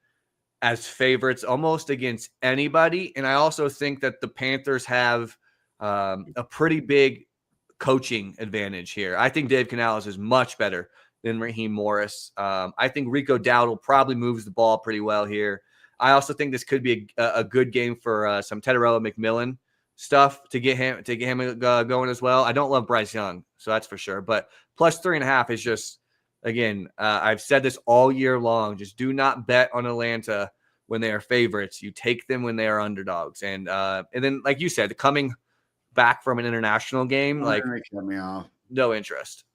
as favorites almost against anybody. And I also think that the Panthers have a pretty big coaching advantage here. I think Dave Canales is much better than Raheem Morris. I think Rico Dowdle probably moves the ball pretty well here. I also think this could be a good game for some Teddarella McMillan stuff to get him going as well. I don't love Bryce Young, so that's for sure. But plus 3.5 is just, again, I've said this all year long. Just do not bet on Atlanta when they are favorites. You take them when they are underdogs. And then, like you said, coming back from an international game, no interest.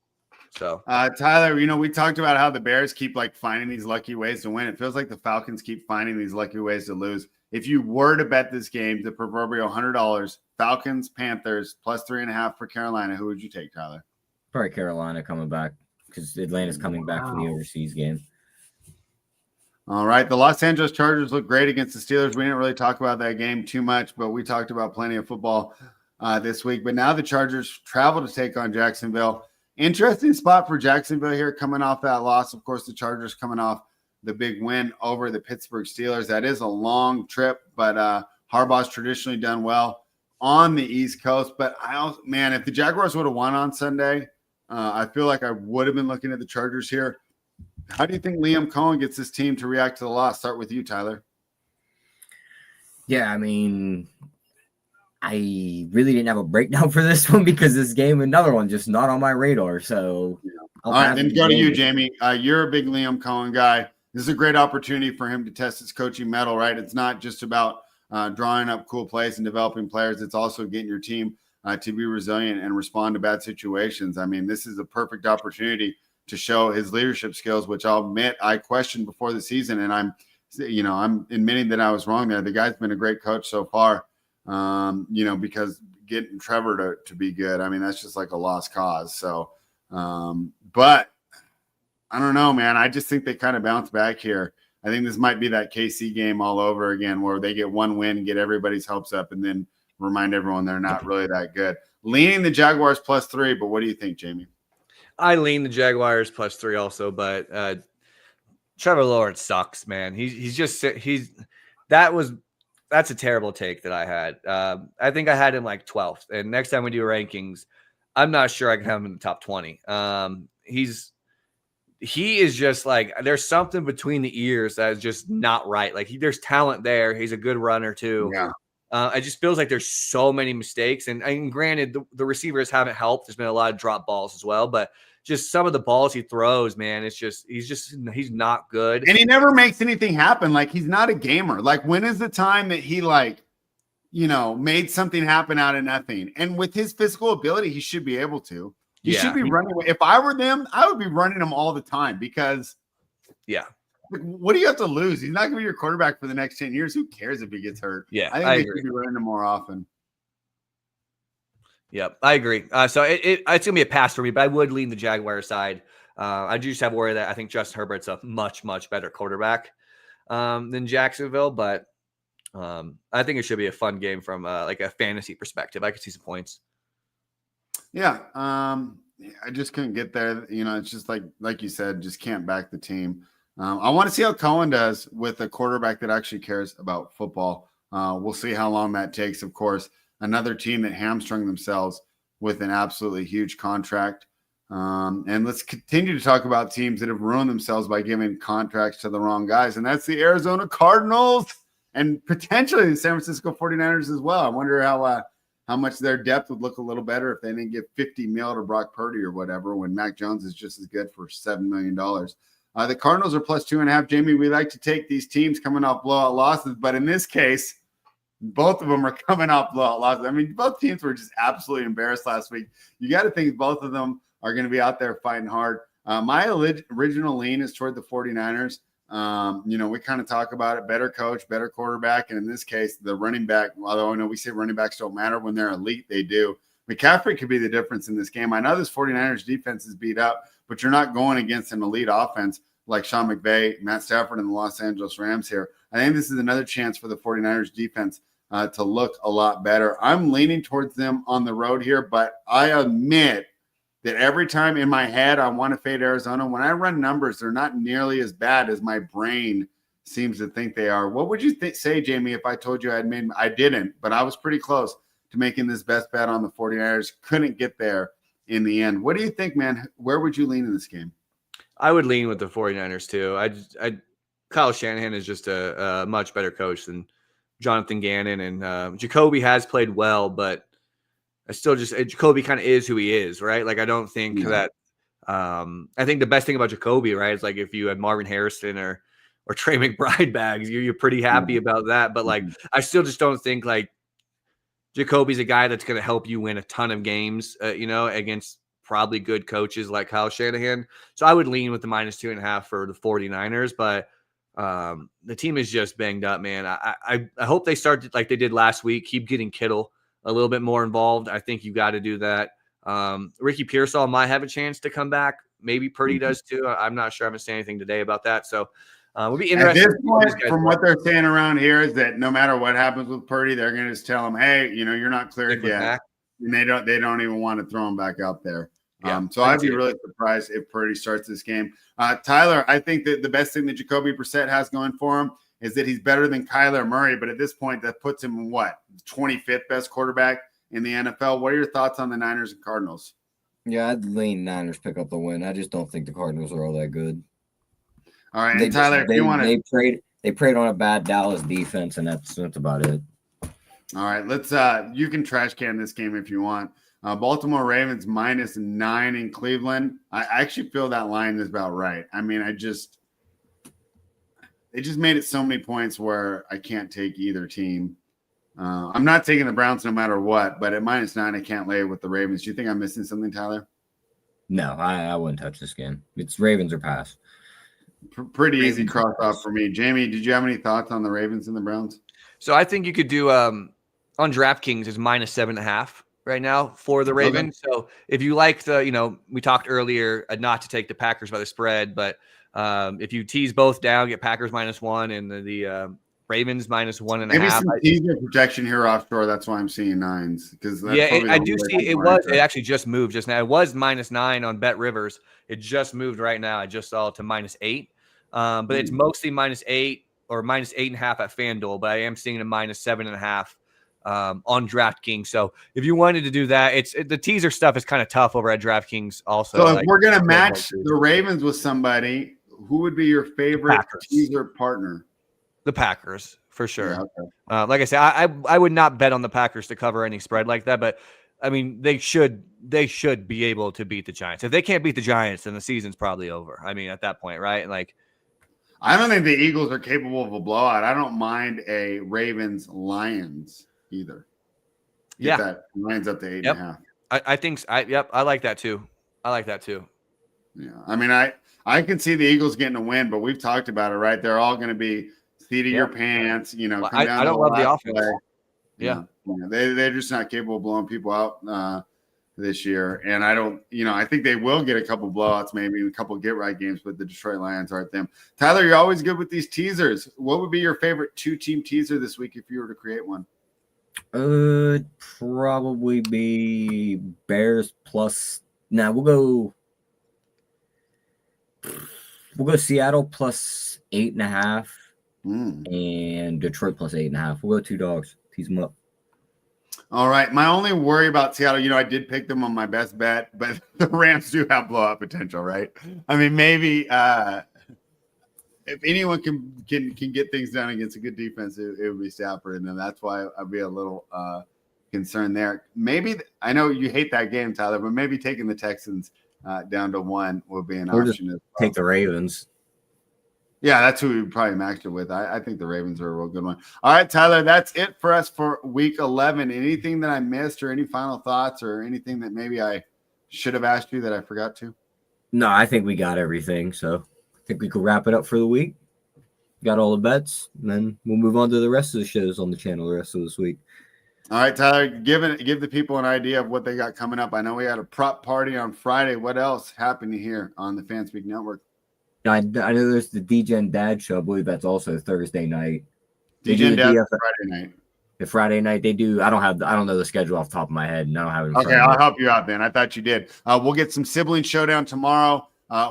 So Tyler, we talked about how the Bears keep finding these lucky ways to win. It feels like the Falcons keep finding these lucky ways to lose. If you were to bet this game, the proverbial $100, Falcons, Panthers, plus 3.5 for Carolina, who would you take, Tyler? Probably Carolina coming back because Atlanta's coming back for the overseas game. All right. The Los Angeles Chargers look great against the Steelers. We didn't really talk about that game too much, but we talked about plenty of football this week. But now the Chargers travel to take on Jacksonville. Interesting spot for Jacksonville here coming off that loss. Of course, the Chargers coming off the big win over the Pittsburgh Steelers. That is a long trip, but Harbaugh's traditionally done well on the East Coast. But if the Jaguars would have won on Sunday, I feel like I would have been looking at the Chargers here. How do you think Liam Cohen gets this team to react to the loss? Start with you, Tyler. Yeah, I really didn't have a breakdown for this one because this game, another one, just not on my radar. So, all right, then go to you, Jamie. You're a big Liam Cohen guy. This is a great opportunity for him to test his coaching mettle, right? It's not just about drawing up cool plays and developing players. It's also getting your team to be resilient and respond to bad situations. This is a perfect opportunity to show his leadership skills, which I'll admit I questioned before the season. And I'm admitting that I was wrong there. The guy's been a great coach so far, because getting Trevor to be good, that's just like a lost cause. So, but I don't know, man. I just think they kind of bounce back here. I think this might be that KC game all over again, where they get one win, get everybody's hopes up, and then remind everyone they're not really that good. Leaning the Jaguars plus 3, but what do you think, Jamie? I lean the Jaguars plus 3 also, but Trevor Lawrence sucks, man. That's a terrible take that I had. I think I had him 12th, and next time we do rankings, I'm not sure I can have him in the top 20. He is just there's something between the ears that is just not right. There's talent there. He's a good runner too. Yeah. It just feels like there's so many mistakes. And granted, the receivers haven't helped. There's been a lot of drop balls as well, but just some of the balls he throws, man, he's not good. And he never makes anything happen. He's not a gamer. When is the time that he made something happen out of nothing? And with his physical ability, he should be able to. He should be running. If I were them, I would be running him all the time because what do you have to lose? He's not going to be your quarterback for the next 10 years. Who cares if he gets hurt? Yeah, I think they should be running him more often. Yep, I agree. So it's going to be a pass for me, but I would lean the Jaguar side. I do just have worry that I think Justin Herbert's a much, much better quarterback than Jacksonville, but I think it should be a fun game from a fantasy perspective. I could see some points. Yeah, I just couldn't get there. It's just like you said, just can't back the team. I want to see how Cohen does with a quarterback that actually cares about football. We'll see how long that takes. Of course, another team that hamstrung themselves with an absolutely huge contract. And let's continue to talk about teams that have ruined themselves by giving contracts to the wrong guys. And that's the Arizona Cardinals and potentially the San Francisco 49ers as well. I wonder how how much their depth would look a little better if they didn't give $50 million to Brock Purdy or whatever, when Mac Jones is just as good for $7 million. The Cardinals are plus 2.5. Jamie, we like to take these teams coming off blowout losses, but in this case, both of them are coming off blowout losses. I mean, both teams were just absolutely embarrassed last week. You got to think both of them are going to be out there fighting hard. My original lean is toward the 49ers. We kind of talk about it, better coach, better quarterback. And in this case, the running back, although I know we say running backs don't matter, when they're elite, they do. McCaffrey could be the difference in this game. I know this 49ers defense is beat up, but you're not going against an elite offense like Sean McVay, Matt Stafford, and the Los Angeles Rams here. I think this is another chance for the 49ers defense to look a lot better. I'm leaning towards them on the road here, but I admit that every time in my head I want to fade Arizona. When I run numbers, they're not nearly as bad as my brain seems to think they are. What would you say, Jamie, if I told you I didn't, but I was pretty close to making this best bet on the 49ers? Couldn't get there in the end. What do you think, man? Where would you lean in this game? I would lean with the 49ers too. Kyle Shanahan is just a much better coach than Jonathan Gannon, and Jacoby has played well, but I still Jacoby kind of is who he is, right? Like, I don't think that I think the best thing about Jacoby, right, is like if you had Marvin Harrison or Trey McBride bags, you're pretty happy about that. But like, I still just don't think like Jacoby's a guy that's going to help you win a ton of games, against probably good coaches like Kyle Shanahan. So I would lean with the -2.5 for the 49ers, but the team is just banged up, man. I hope they start like they did last week, keep getting Kittle a little bit more involved. I think you got to do that. Ricky Pearsall might have a chance to come back. Maybe Purdy does too. I'm not sure. I haven't seen anything today about that. So we'll be interested. At this point, from what they're saying around here, is that no matter what happens with Purdy, they're going to just tell him, hey, you're not cleared yet. Back. And they don't even want to throw him back out there. Yeah, so I'd be really surprised if Purdy starts this game. Tyler, I think that the best thing that Jacoby Brissett has going for him is that he's better than Kyler Murray, but at this point, that puts him in what, 25th best quarterback in the NFL. What are your thoughts on the Niners and Cardinals? Yeah, I'd lean Niners pick up the win. I just don't think the Cardinals are all that good. All right, and Tyler, if you want to, they preyed on a bad Dallas defense, and that's about it. All right, let's. You can trash can this game if you want. Baltimore Ravens -9 in Cleveland. I actually feel that line is about right. I mean, they just made it so many points where I can't take either team. I'm not taking the Browns no matter what, but at -9, I can't lay it with the Ravens. Do you think I'm missing something, Tyler? No, I wouldn't touch this game. It's Ravens or pass. Pretty easy cross off for me. Jamie, did you have any thoughts on the Ravens and the Browns? So I think you could do on DraftKings is -7.5 right now for the Ravens. Okay. So if you like we talked earlier not to take the Packers by the spread, but if you tease both down, get Packers -1 and the Ravens -1.5. Maybe some teaser protection here offshore. That's why I'm seeing 9s, because I do see it was. It actually just moved just now. It was -9 on Bet Rivers. It just moved right now. I just saw it to -8, but it's mostly -8 or -8.5 at FanDuel. But I am seeing a -7.5 on DraftKings. So if you wanted to do that, the teaser stuff is kind of tough over at DraftKings also. So if we're going to match the Ravens with somebody, who would be your favorite teaser partner? The Packers, for sure. Yeah, okay. Like I said, I would not bet on the Packers to cover any spread like that, but I mean, they should be able to beat the Giants. If they can't beat the Giants, then the season's probably over. I mean, at that point, right? Like, I don't think the Eagles are capable of a blowout. I don't mind a Ravens-Lions either. Get that Lions up to 8.5. I think. I like that too. Yeah, I mean, I can see the Eagles getting a win, but we've talked about it, right? They're all going to be seat of your pants. Come down I don't love the offense. Play. Yeah, they're just not capable of blowing people out this year, and I don't. I think they will get a couple blowouts, maybe a couple get right games, but the Detroit Lions aren't them. Tyler, you're always good with these teasers. What would be your favorite 2-team teaser this week if you were to create one? Probably be Bears plus. Now we'll go Seattle plus 8.5 and Detroit plus 8.5. We'll go 2 dogs. Tease them up. All right. My only worry about Seattle, I did pick them on my best bet, but the Rams do have blowout potential, right? I mean, maybe if anyone can get things done against a good defense, it would be Stafford, and then that's why I'd be a little concern there. Maybe I know you hate that game, Tyler, but maybe taking the Texans down to 1 will be an Or option. just take the Ravens. Yeah, that's who we probably matched it with. I think the Ravens are a real good one. All right, Tyler, that's it for us for week 11. Anything that I missed or any final thoughts or anything that maybe I should have asked you that I forgot to? No, I think we got everything. So I think we could wrap it up for the week. Got all the bets, and then we'll move on to the rest of the shows on the channel the rest of this week. All right, Tyler, give the people an idea of what they got coming up. I know we had a prop party on Friday. What else happened here on the Fanspeak Network? I know there's the Degen Dad show. I believe that's also Thursday night. Degen Dad Friday night. The Friday night they do. I don't know the schedule off the top of my head, and I don't have it. Okay, I'll help you out then. I thought you did. We'll get some sibling showdown tomorrow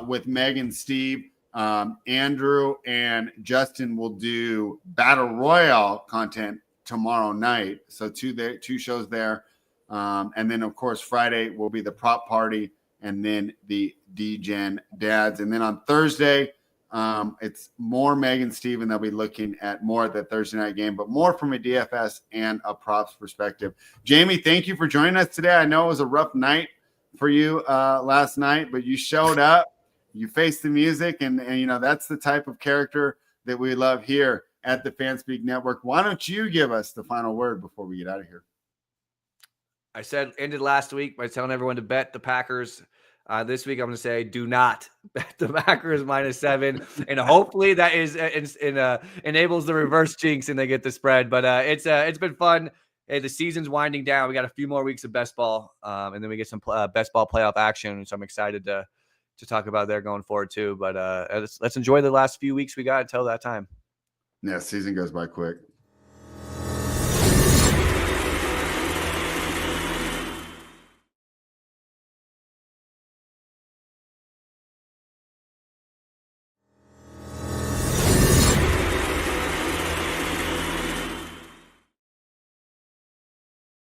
with Meg and Steve. Andrew and Justin will do Battle Royale content tomorrow night. So two shows there. And then, of course, Friday will be the prop party and then the Degen Dads. And then on Thursday, it's more Meg and Steve, and they'll be looking at more of the Thursday night game, but more from a DFS and a props perspective. Jamie, thank you for joining us today. I know it was a rough night for you last night, but you showed up, you faced the music, and that's the type of character that we love here at the Fanspeak Network. Why don't you give us the final word before we get out of here? I ended last week by telling everyone to bet the Packers. This week, I'm going to say do not bet the Packers -7, and hopefully that enables the reverse jinx and they get the spread. But it's been fun. Hey, the season's winding down. We got a few more weeks of best ball, and then we get some best ball playoff action. So I'm excited to talk about there going forward too. But let's enjoy the last few weeks we got until that time. Yeah, season goes by quick.